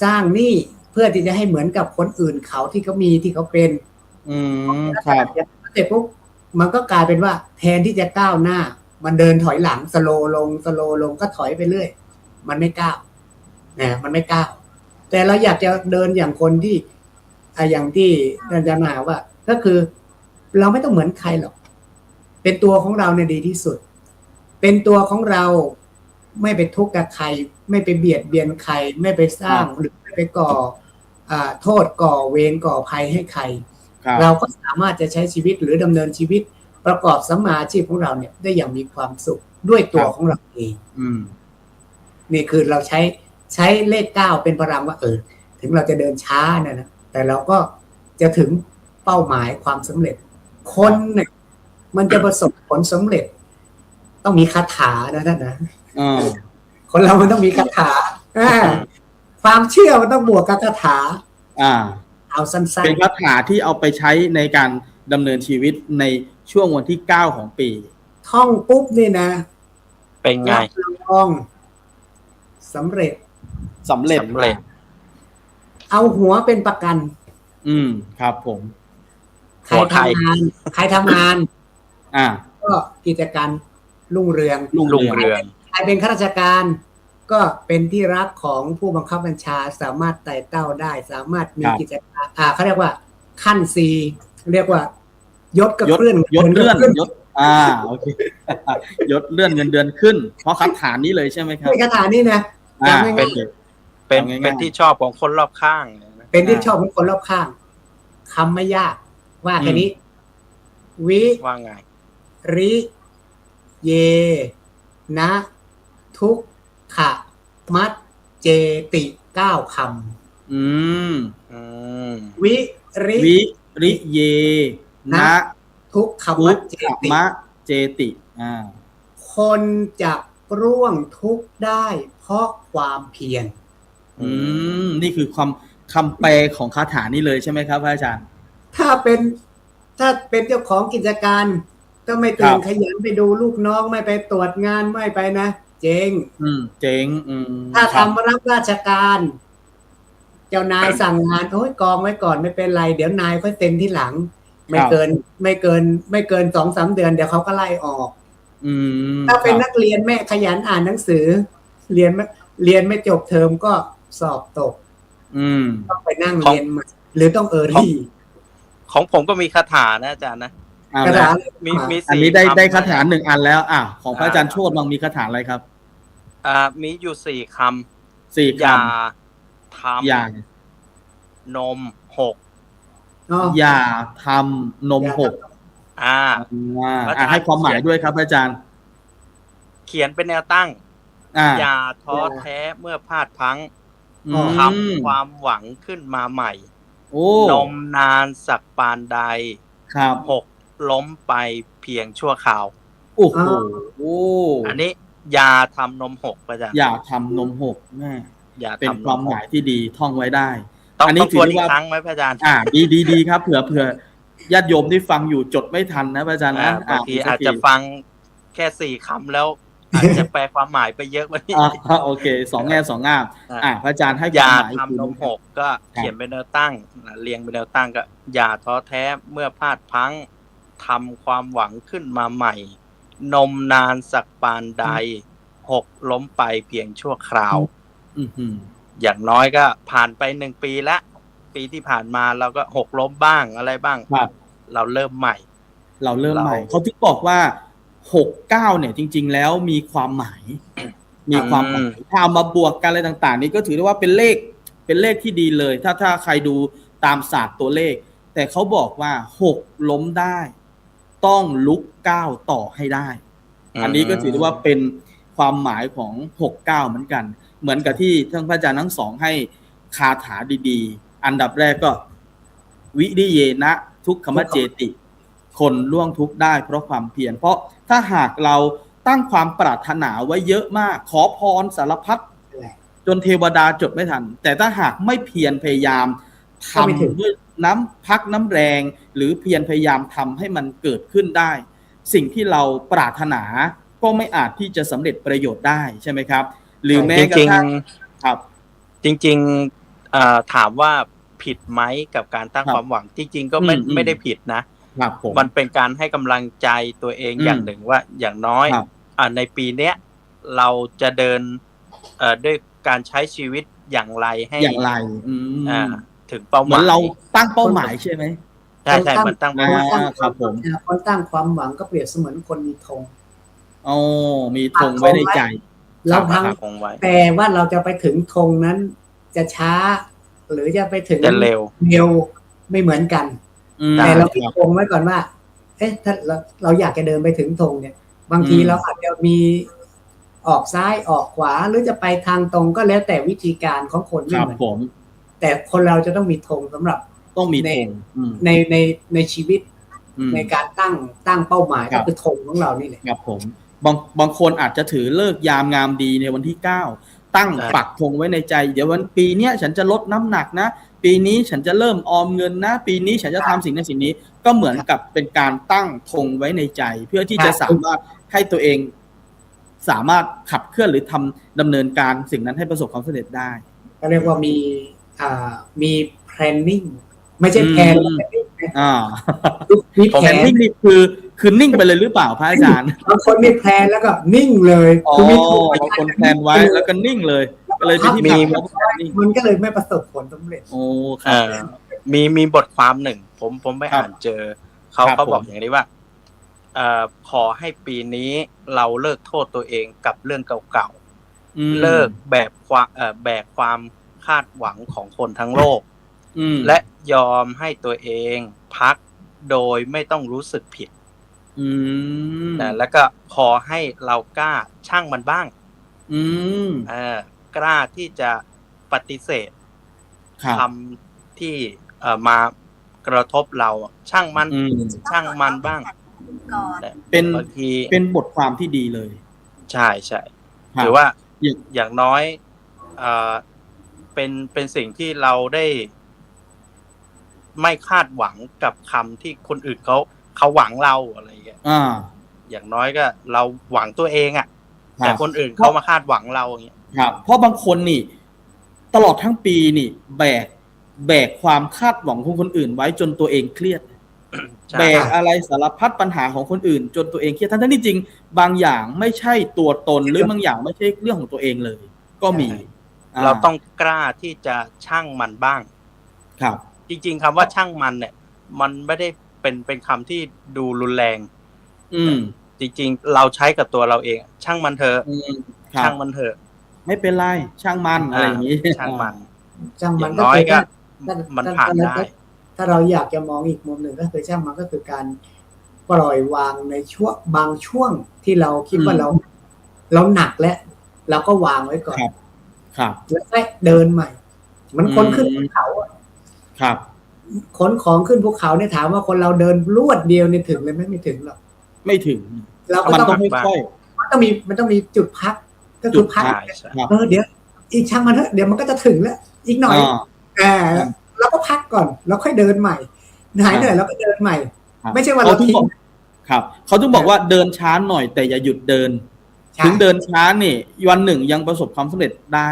สร้างหนี้เพื่อที่จะให้เหมือนกับคนอื่นเขาที่เขามีที่เขาเป็นครับเสร็จปุ๊บมันก็กลายเป็นว่าแทนที่จะก้าวหน้ามันเดินถอยหลังสโลลงก็ถอยไปเรื่อยมันไม่ก้าวมันไม่ก้าวแต่เราอยากจะเดินอย่างคนที่อย่างที่อาจารย์มาว่าก็คือเราไม่ต้องเหมือนใครหรอกเป็นตัวของเราเนี่ยดีที่สุดเป็นตัวของเราไม่ไปทุกข์กับใครไม่ไปเบียดเบียนใครไม่ไปสร้างหรือไม่ไปก่อโทษก่อเวรก่อภัยให้ใครเราก็สามารถจะใช้ชีวิตหรือดำเนินชีวิตประกอบสัมมาอาชีพของเราเนี่ยได้อย่างมีความสุขด้วยตัวของเราเองนี่คือเราใช้เลข9เป็นพลังว่าถึงเราจะเดินช้านะแต่เราก็จะถึงเป้าหมายความสำเร็จคนเนี่ยมันจะประสบผลสำเร็จต้องมีคาถานะท่านนะคนเรามันต้องมีคาถาความเชื่อมันต้องบวกกับคาถาเอาสั้นๆเป็นคาถาที่เอาไปใช้ในการดำเนินชีวิตในช่วงวันที่9ของปีท่องปุ๊บนี่นะเป็นไงท่องสำเร็จเอาหัวเป็นประกันครับผมใครทำงานก็กิจการรุ่งเรืองใครเป็นข้าราชการก็เป็นที่รักของผู้บังคับบัญชาสามารถไต่เต้าได้สามารถมีกิจการเขาเรียกว่าขั้นซีเรียกว่ายศก็เลื่อนยศโอเคยศเลื่อนเงินเดือนขึ้นเพราะคาถานี้เลยใช่ไหมครับคาถานี้นะเป็นที่ชอบของคนรอบข้างเป็นที่ชอบของคนรอบข้างคำไม่ยากว่าแค่นี้วิว่าไงริเยนะทุกขะมัจเจติ9คำวิริเยนะทุกขะมัจเจติคนจะร่วงทุกข์ได้เพราะความเพียรนี่คือคำแปลของคาถานี้เลยใช่ไหมครับพระอาจารย์ถ้าเป็นเจ้าของกิจการก็ไม่ตื่นขยันไปดูลูกน้องไม่ไปตรวจงานไม่ไปนะเจ๊งถ้าทำรับราชการเจ้านายสั่งงานกองไว้ก่อนไม่เป็นไรเดี๋ยวนายค่อยเต็มที่หลังไม่เกิน 2-3 เดือนเดี๋ยวเขาก็ไล่ออกถ้าเป็นนักเรียนแม่ขยันอ่านหนังสือเรียนไม่จบเทอมก็สอบตกต้องไปนั่งเรียนมาหรือต้องรี่ของผมก็มีคาถานะอาจารย์นะคาถามีอันนี้ได้คาถา1อันแล้วของพระอาจารย์โชติบางมีคาถาอะไรครับมีอยู่4 คำอย่าทำ นมหก อย่าทำนมหก ให้ความหมายด้วยครับอาจารย์ เขียนเป็นแนวตั้ง อย่าท้อแท้เมื่อพลาดพลั้งทำความหวังขึ้นมาใหม่นมนานสักปานใดหกล้มไปเพียงชั่วคราวโอ้โหอันนี้อย่าทำนมหกอาจารย์อย่าทำนมหกแม่เป็นความหมายที่ดีท่องไว้ได้อันนี้ถือว่าครั้งไหมอาจารย์ดีครับเผื่อญาติโยมที่ฟังอยู่จดไม่ทันนะอาจารย์นะบางทีอาจจะฟังแค่4 คำแล้วอาจจะแปลความหมายไปเยอะกว่านี้โอเค2 แง่ 2 งามพระอาจารย์ให้อย่าทำนมหกก็เขียนเป็นแนวตั้งเรียงเป็นแนวตั้งก็อย่าท้อแท้เมื่อพลาดพลั้งทำความหวังขึ้นมาใหม่นมนานสักปานใดหกล้มไปเพียงชั่วคราวอย่างน้อยก็ผ่านไป1 ปีละปีที่ผ่านมาเราก็หกล้มบ้างอะไรบ้างเราเริ่มใหม่เขาถึงบอกว่า69เนี่ยจริงๆแล้วมีความหมายถ้าเอามาบวกกันอะไรต่างๆนี้ก็ถือได้ว่าเป็นเลขที่ดีเลยถ้าใครดูตามศาสตร์ตัวเลขแต่เขาบอกว่า6ล้มได้ต้องลุก9ต่อให้ได้อันนี้ก็ถือได้ว่าเป็นความหมายของ69เหมือนกันเหมือนกับที่ท่านพระอาจารย์ทั้งสองให้คาถาดีๆอันดับแรกก็วิริเยนะทุกขมเจติคนล่วงทุกข์ได้เพราะความเพียรเพราะถ้าหากเราตั้งความปรารถนาไว้เยอะมากขอพรสารพัดจนเทวดาจดไม่ทันแต่ถ้าหากไม่เพียรพยายามทำด้วยน้ำพักน้ำแรงหรือเพียรพยายามทำให้มันเกิดขึ้นได้สิ่งที่เราปรารถนาก็ไม่อาจที่จะสำเร็จประโยชน์ได้ใช่ไหมครับหรือแม้กระทั่งครับจริงๆถามว่าผิดไหมกับการตั้งความหวังจริงๆก็ไม่ได้ผิดนะมันเป็นการให้กำลังใจตัวเองอย่างหนึ่งว่าอย่างน้อยในปีนี้เราจะเดินด้วยการใช้ชีวิตอย่างไรให้ถึงเป้าหมายเหมือนเราตั้งเป้าหมายใช่ไหมใช่มันตั้งเป้าหมายครับผมคนตั้งความหวังก็เปรียบเสมือนคนมีธงมีธงไว้ในใจเราทำแต่ว่าเราจะไปถึงธงนั้นจะช้าหรือจะไปถึงเร็วไม่เหมือนกันแต่เราติดธงไว้ก่อนว่าถ้าเราอยากจะเดินไปถึงธงเนี่ยบางทีเราอาจจะมีออกซ้ายออกขวาหรือจะไปทางตรงก็แล้วแต่วิธีการของคนไม่เหมือนแต่คนเราจะต้องมีธงสำหรับต้องมีธงในชีวิตในการตั้งเป้าหมายก็คือธงของเรานี่แหละครับผมบางคนอาจจะถือเลิกยามงามดีในวันที่9ตั้งปักธงไว้ในใจเดี๋ยววันปีนี้ฉันจะลดน้ำหนักนะปีนี้ฉันจะเริ่มออมเงินนะปีนี้ฉันจะทำสิ่งนั้นสิ่งนี้ก็เหมือนกับเป็นการตั้งธงไว้ในใจเพื่อที่จะสามารถให้ตัวเองสามารถขับเคลื่อนหรือดำเนินการสิ่งนั้นให้ประสบความสำเร็จได้ก็เรียกว่ามี planning ไม่ใช่แพลนมีแผนนิ่งนี่คือนิ่งไปเลยหรือเปล่าพระอาจารย์บางคนไม่แพลนแล้วก็นิ่งเลยคือมีบางคนแพลนไว้แล้วก็นิ่งเลยก็เลยเป็นที่มันก็เลยไม่ประสบผลสำเร็จครับมีบทความหนึ่งผมไปอ่านเจอเขาบอกอย่างนี้ว่าขอให้ปีนี้เราเลิกโทษตัวเองกับเรื่องเก่าๆเลิกแบกความคาดหวังของคนทั้งโลกและยอมให้ตัวเองพักโดยไม่ต้องรู้สึกผิดแล้วก็ขอให้เรากล้าช่างมันบ้างกล้าที่จะปฏิเสธคำที่มากระทบเราช่างมันบ้างเป็นบทความที่ดีเลยใช่หรือว่าอย่างน้อยเป็นสิ่งที่เราได้ไม่คาดหวังกับคำที่คนอื่นเขาหวังเราอะไรอย่างเงี้ยอย่างน้อยก็เราหวังตัวเองแต่คนอื่นเขามาคาดหวังเราอย่างเงี้ยครับเพราะบางคนนี่ตลอดทั้งปีนี่แบกความคาดหวังของคนอื่นไว้จนตัวเองเครียดแบกอะไรสารพัดปัญหาของคนอื่นจนตัวเองเครียดทั้งที่จริงบางอย่างไม่ใช่ตัวตนหรือบางอย่างไม่ใช่เรื่องของตัวเองเลยก็มีเราต้องกล้าที่จะช่างมันบ้างครับจริงๆคำว่าช่างมันเนี่ยมันไม่ได้เป็นคำที่ดูรุนแรงจริงๆเราใช้กับตัวเราเองช่างมันเถอะช่างมันเถอะไม่เป็นไรช่างมันอะไรอย่างนี้ช่างมันก็น้อยก็ มันผ่านได้ ถ้าเราอยากจะมองอีกมุมหนึ่งก็คือช่างมันก็คือการปล่อยวางในช่วงบางช่วงที่เราคิดว่าเราหนักแล้วเราก็วางไว้ก่อนครับแล้วค่อยเดินใหม่มันคนขึ้นภูเขาครับขนของขึ้นภูเขาเนี่ยถามว่าคนเราเดินรวดเดียวเนี่ยถึงเลยไม่ถึงหรอกไม่ถึงเราก็ต้องค่อยมันต้องมีจุดพักก็คือพักเดี๋ยวอีกช่างมันเถอะเดี๋ยวมันก็จะถึงแล้วอีกหน่อยแล้วก็พักก่อนแล้วค่อยเดินใหม่หายเหนื่อยแล้วก็เดินใหม่ไม่ใช่ว่าเราทิ้งครับเขาต้องบอกว่าเดินช้าหน่อยแต่อย่าหยุดเดินถึงเดินช้าเนี่ยวันหนึ่งยังประสบความสำเร็จได้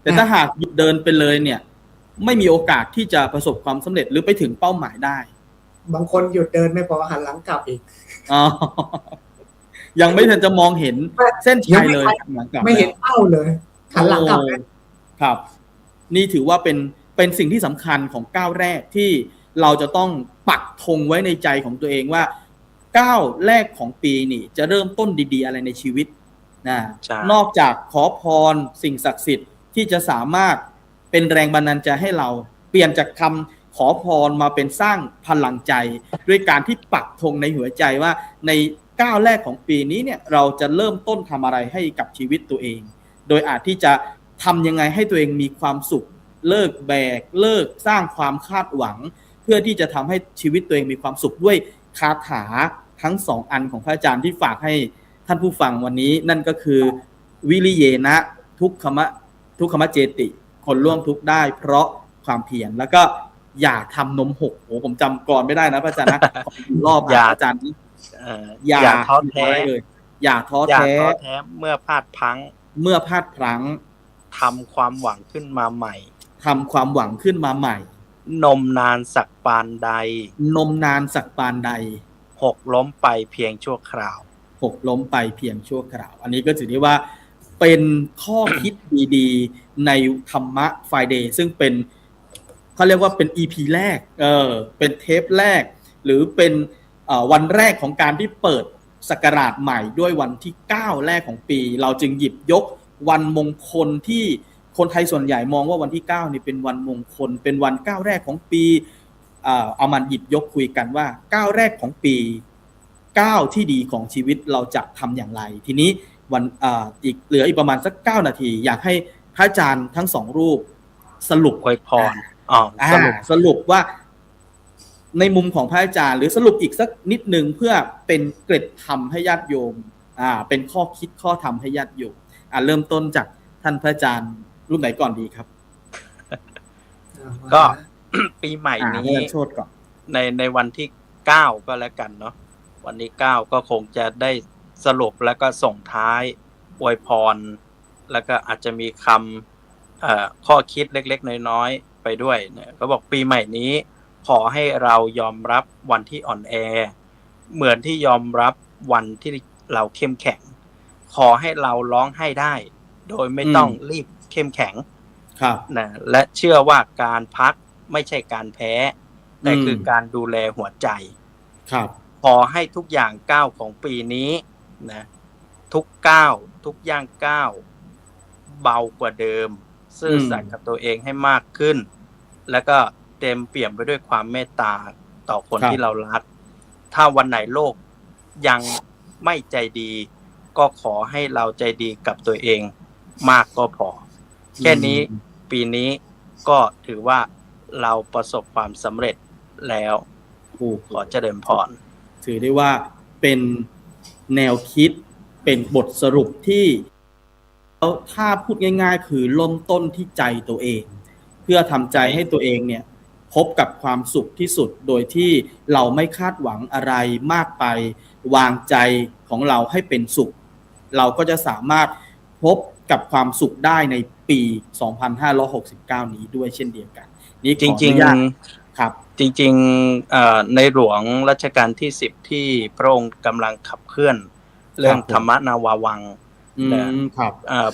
แต่ถ้าหากหยุดเดินไปเลยเนี่ยไม่มีโอกาสที่จะประสบความสำเร็จหรือไปถึงเป้าหมายได้บางคนหยุดเดินไม่พอหันหลังกลับอีกยังไม่ทันจะมองเห็นเส้นชัยเลยไม่เห็นเป้าเลยหันหลังกลับครับนี่ถือว่าเป็นสิ่งที่สำคัญของก้าวแรกที่เราจะต้องปักธงไว้ในใจของตัวเองว่าก้าวแรกของปีนี่จะเริ่มต้นดีๆอะไรในชีวิตนะนอกจากขอพรสิ่งศักดิ์สิทธิ์ที่จะสามารถเป็นแรงบันดาลใจให้เราเปลี่ยนจากคำขอพรมาเป็นสร้างพลังใจด้วยการที่ปักธงในหัวใจว่าในก้าวแรกของปีนี้เนี่ยเราจะเริ่มต้นทำอะไรให้กับชีวิตตัวเองโดยอาจที่จะทำยังไงให้ตัวเองมีความสุขเลิกแบกเลิกสร้างความคาดหวังเพื่อที่จะทำให้ชีวิตตัวเองมีความสุขด้วยคาถาทั้ง2อันของพระอาจารย์ที่ฝากให้ท่านผู้ฟังวันนี้นั่นก็คือวิริเยนะทุกขมะเจติคนล่วงทุกข์ได้เพราะความเพียรแล้วก็อย่าทำนมหกโอ้ผมจำกรไม่ได้นะพระอาจารย์นะรอบอาจารย์นี้อย่าท้อแท้เลยอย่าท้อแท้เมื่อพลาดพลั้งทำความหวังขึ้นมาใหม่นมนานสักปานใดหกล้มไปเพียงชั่วคราวอันนี้ก็ถือได้ว่าเป็นข้อคิดดีๆในธรรมะ Friday ซึ่งเป็นเขาเรียกว่าเป็น EP แรกเป็นเทปแรกหรือเป็นวันแรกของการที่เปิดศักราชใหม่ด้วยวันที่9แรกของปีเราจึงหยิบยกวันมงคลที่คนไทยส่วนใหญ่มองว่าวันที่9นี่เป็นวันมงคลเป็นวันก้าวแรกของปีเอามาหยิบยกคุยกันว่าก้าวแรกของปีก้าวที่ดีของชีวิตเราจะทำอย่างไรทีนี้วันเหลืออีกประมาณสัก9นาทีอยากให้พระอาจารย์ทั้ง2รูปสรุปอวยพรสรุปว่าในมุมของพระอาจารย์หรือสรุปอีกสักนิดนึงเพื่อเป็นเกร็ดธรรมให้ญาติโยมเป็นข้อคิดข้อธรรมให้ญาติโยมเริ่มต้นจากท่านพระอาจารย์รูปไหนก่อนดีครับก็ปีใหม่นี้ในวันที่9ก็แล้วกันเนาะวันที่9ก็คงจะได้สรุปแล้วก็ส่งท้ายอวยพรแล้วก็อาจจะมีคำข้อคิดเล็กๆน้อยๆไปด้วยเนี่ยก็บอกปีใหม่นี้ขอให้เรายอมรับวันที่อ่อนแอเหมือนที่ยอมรับวันที่เราเข้มแข็งขอให้เราร้องไห้ได้โดยไม่ต้องรีบเข้มแข็งนะและเชื่อว่าการพักไม่ใช่การแพ้แต่คือการดูแลหัวใจขอให้ทุกอย่างก้าวของปีนี้นะทุกก้าวทุกย่างก้าวเบากว่าเดิมซื่อสัตย์กับตัวเองให้มากขึ้นแล้วก็เต็มเปี่ยมไปด้วยความเมตตาต่อคนที่เรารักถ้าวันไหนโลกยังไม่ใจดีก็ขอให้เราใจดีกับตัวเองมากก็พอแค่นี้ปีนี้ก็ถือว่าเราประสบความสำเร็จแล้วขอเจริญพรถือได้ว่าเป็นแนวคิดเป็นบทสรุปที่แล้วถ้าพูดง่ายๆคือเริ่มต้นที่ใจตัวเองเพื่อทำใจให้ตัวเองเนี่ยพบกับความสุขที่สุดโดยที่เราไม่คาดหวังอะไรมากไปวางใจของเราให้เป็นสุขเราก็จะสามารถพบกับความสุขได้ในปี2569นี้ด้วยเช่นเดียวกันนี่จริงๆครับจริงๆในหลวงรัชกาลที่10ที่พระองค์กำลังขับเคลื่อนเรื่องธรรมนาวาวังครับ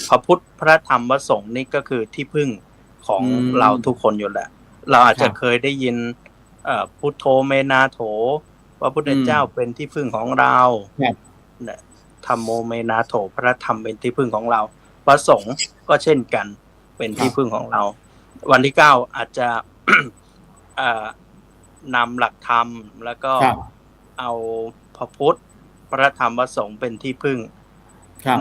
พระพุทธพระธรรมพระสงฆ์นี่ก็คือที่พึ่งของเราทุกคนอยู่แหละเราอาจจะเคยได้ยินพุทโธเมนาโถพระพุทธเจ้าเป็นที่พึ่งของเราธัมโมเมนาโถพระธรรมเป็นที่พึ่งของเราพระสงฆ์ก็เช่นกันเป็นที่พึ่งของเราวันที่9อาจจะ นำหลักธรรมแล้วก็เอาพระพุทธพระธรรมพระสงฆ์เป็นที่พึ่ง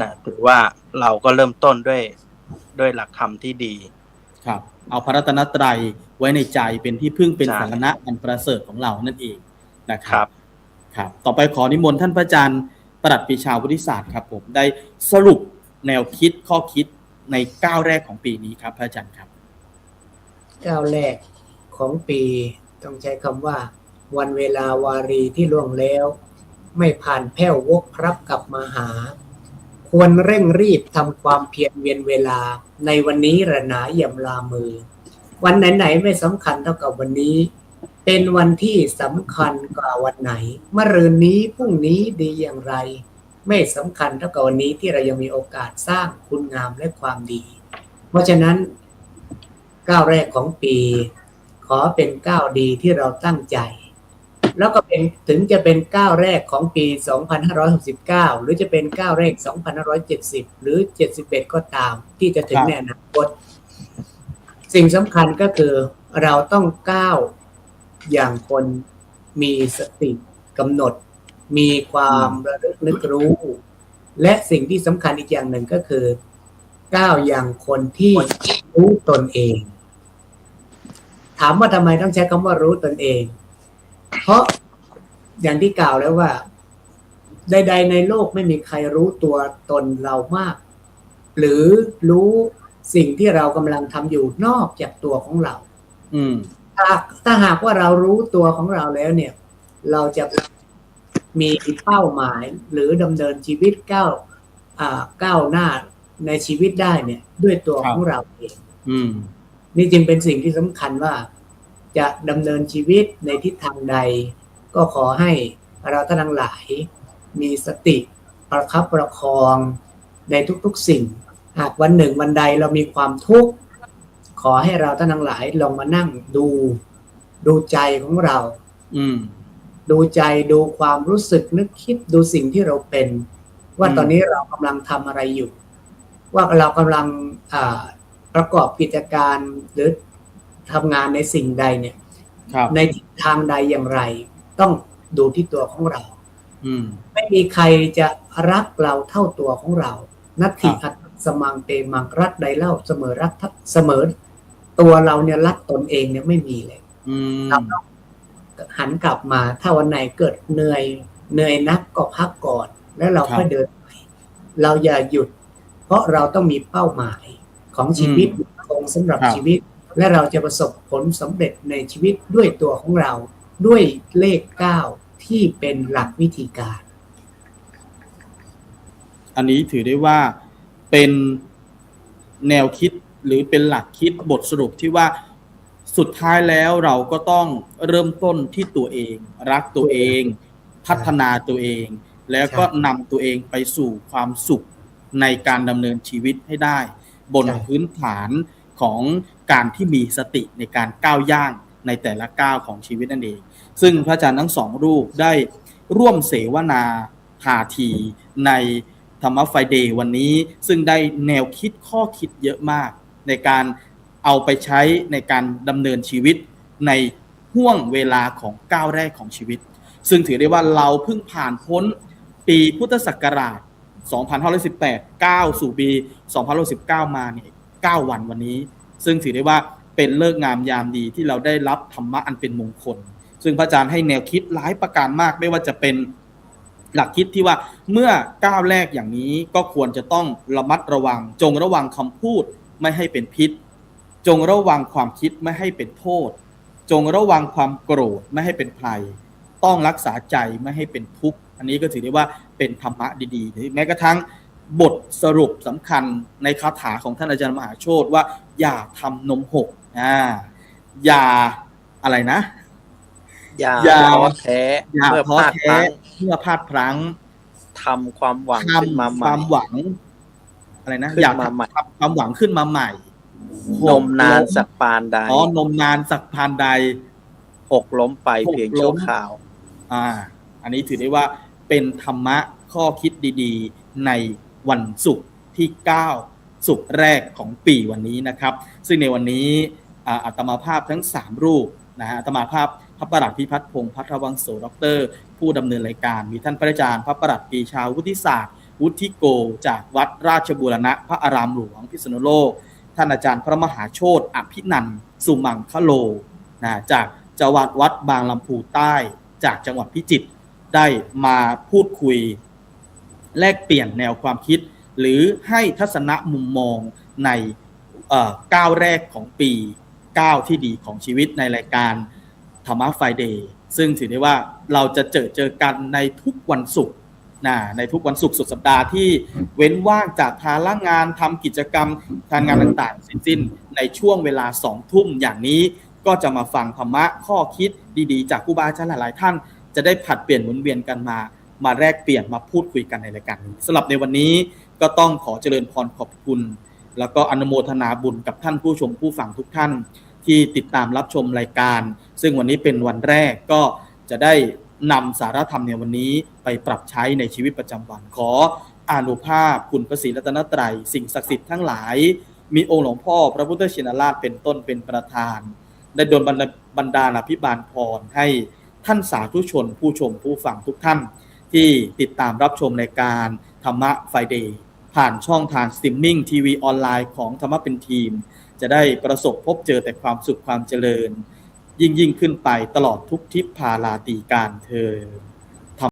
นะถือว่าเราก็เริ่มต้นด้วยหลักธรรมที่ดีครับเอาพระรัตนตรัยไว้ในใจเป็นที่พึ่งเป็นสรณะอันประเสริฐของเรานั่นเองนะครับครับต่อไปขอนิมนต์ท่านพระอาจารย์ประหลัดปรีชาวุฒิศาสตร์ครับผมได้สรุปแนวคิดข้อคิดในก้าวแรกของปีนี้ครับพระอาจารย์ครับก้าวแรกของปีต้องใช้คำว่าวันเวลาวารีที่ล่วงแล้วไม่ผ่านแผ้ววกพรับกลับมาหาควรเร่งรีบทำความเพียรเวียนเวลาในวันนี้ระหนาเยี่ยมลามือวันไหนๆไม่สำคัญเท่ากับวันนี้เป็นวันที่สำคัญกว่าวันไหนมะรืนนี้พรุ่งนี้ดีอย่างไรไม่สำคัญเท่ากับวันนี้ที่เรายังมีโอกาสสร้างคุณงามและความดีเพราะฉะนั้นก้าวแรกของปีขอเป็นก้าวดีที่เราตั้งใจแล้วก็เป็นถึงจะเป็นก้าวแรกของปี2569หรือจะเป็นก้าวแรก2570หรือ71ก็ตามที่จะถึงในอนาคตสิ่งสำคัญก็คือเราต้องก้าวอย่างคนมีสติกำหนดมีความระลึกนึกรู้และสิ่งที่สำคัญอีกอย่างหนึ่งก็คือก้าวอย่างคนที่รู้ตนเองถามว่าทำไมต้องใช้คำว่ารู้ตนเองเพราะอย่างที่กล่าวแล้วว่าใดๆในโลกไม่มีใครรู้ตัวตนเรามากหรือรู้สิ่งที่เรากำลังทำอยู่นอกจากตัวของเราถ้าหากว่าเรารู้ตัวของเราแล้วเนี่ยเราจะมีเป้าหมายหรือดำเนินชีวิตก้าวหน้าในชีวิตได้เนี่ยด้วยตัวของเราเองนี่จึงเป็นสิ่งที่สำคัญว่าจะดำเนินชีวิตในทิศทางใดก็ขอให้เราท่านทั้งหลายมีสติประคับประคองในทุกๆสิ่งหากวันหนึ่งวันใดเรามีความทุกข์ขอให้เราท่านทั้งหลายลองมานั่งดูใจของเราดูใจดูความรู้สึกนึกคิดดูสิ่งที่เราเป็นว่าตอนนี้เรากำลังทำอะไรอยู่ว่าเรากำลังประกอบกิจการหรือทำงานในสิ่งใดเนี่ยในทิศทางใดอย่างไรต้องดูที่ตัวของเราไม่มีใครจะรักเราเท่าตัวของเรานัตถิอัตสมังเตมังรักใดเล่าเสมอรักเสมอตัวเราเนี่ยรักตนเองเนี่ยไม่มีเลยเราต้องหันกลับมาถ้าวันไหนเกิดเหนื่อยนักก็พักก่อนแล้วเราค่อยเดินไปเราอย่าหยุดเพราะเราต้องมีเป้าหมายของชีวิตคงสำหรับชีวิตและเราจะประสบผลสำเร็จในชีวิตด้วยตัวของเราด้วยเลข9ที่เป็นหลักวิธีการอันนี้ถือได้ว่าเป็นแนวคิดหรือเป็นหลักคิดบทสรุปที่ว่าสุดท้ายแล้วเราก็ต้องเริ่มต้นที่ตัวเองรักตัวเองพัฒนาตัวเองแล้วก็นำตัวเองไปสู่ความสุขในการดำเนินชีวิตให้ได้บนพื้นฐานของการที่มีสติในการก้าวย่างในแต่ละก้าวของชีวิตนั่นเองซึ่งพระอาจารย์ทั้งสองรูปได้ร่วมเสวนาพาทีในธรรมะไฟเดย์วันนี้ซึ่งได้แนวคิดข้อคิดเยอะมากในการเอาไปใช้ในการดำเนินชีวิตในห่วงเวลาของก้าวแรกของชีวิตซึ่งถือได้ว่าเราเพิ่งผ่านพ้นปีพุทธศักราช2518ก้าวสู่ปี2019มาเนี่ย9วันวันนี้ซึ่งถือได้ว่าเป็นฤกษ์งามยามดีที่เราได้รับธรรมะอันเป็นมงคลซึ่งพระอาจารย์ให้แนวคิดหลายประการมากไม่ว่าจะเป็นหลักคิดที่ว่าเมื่อก้าวแรกอย่างนี้ก็ควรจะต้องระมัดระวังจงระวังคำพูดไม่ให้เป็นพิษจงระวังความคิดไม่ให้เป็นโทษจงระวังความโกรธไม่ให้เป็นภัยต้องรักษาใจไม่ให้เป็นทุกข์อันนี้ก็ถือได้ว่าเป็นธรรมะดีๆหรือแม้กระทั่งบทสรุปสำคัญในคาถาของท่านอาจารย์มหาโชติว่าอย่าทำนมหกอย่าอะไรนะอย่าท้อแท้เมื่อพลาดพลั้งทำความหวังขึ้นมาใหม่ความหวังอะไรนะอย่าทำความหวังขึ้นมาใหม่นมนานสักปานใดนมนานสักปานใดหกล้มไปเพียงชั่วคราวอันนี้ถือได้ว่าเป็นธรรมะข้อคิดดีๆในวันศุกร์ที่9ศุกร์แรกของปีวันนี้นะครับซึ่งในวันนี้ อาตมาภาพทั้ง3รูปนะฮะอาตมาภาพพระประหลัดพิพัฒน์พงษ์พัทรวังโสดร.ผู้ดำเนินรายการมีท่านพระอาจารย์พระประหลัดปรีชาวุฒิศาสตร์วุฒิโกจากวัดราชบูรณะพระอารามหลวงพิษณุโลกท่านอาจารย์พระมหาโชติอภินันท์สุมังคโลนะจากเจ้าวัดบางลำพูใต้จากจังหวัดพิจิตรได้มาพูดคุยแลกเปลี่ยนแนวความคิดหรือให้ทัศนะมุมมองในก้าวแรกของปีก้าวที่ดีของชีวิตในรายการธรรมะไฟเดย์ซึ่งถือได้ว่าเราจะเจอกันในทุกวันศุกร์ในทุกวันศุกร์สุดสัปดาห์ที่เว้นว่างจากภาระงานทำกิจกรรมการงานต่างๆสิ้นในช่วงเวลา 20:00 นอย่างนี้ก็จะมาฟังธรรมะข้อคิดดีๆจากครูบาอาจารย์หลายๆท่านจะได้ผลัดเปลี่ยนหมุนเวียนกันมาแลกเปลี่ยนมาพูดคุยกันในรายการนี้สำหรับในวันนี้ก็ต้องขอเจริญพรขอบคุณแล้วก็อนุโมทนาบุญกับท่านผู้ชมผู้ฟังทุกท่านที่ติดตามรับชมรายการซึ่งวันนี้เป็นวันแรกก็จะได้นำสาระธรรมในวันนี้ไปปรับใช้ในชีวิตประจำวันขออานุภาพคุณพระศรีรัตนตรัยสิ่งศักดิ์สิทธิ์ทั้งหลายมีองค์หลวงพ่อพระพุทธชินราชเป็นต้นเป็นประธานได้ดลบันดาลอภิบาลพรให้ท่านสาธุชนผู้ชมผู้ฟังทุกท่านที่ติดตามรับชมรายการธรรมะไฟเดย์ผ่านช่องทางสตรีมมิ่งทีวีออนไลน์ของธรรมะเป็นทีมจะได้ประสบพบเจอแต่ความสุขความเจริญยิ่งขึ้นไปตลอดทุกทิพย์พาลาตีการเทอญ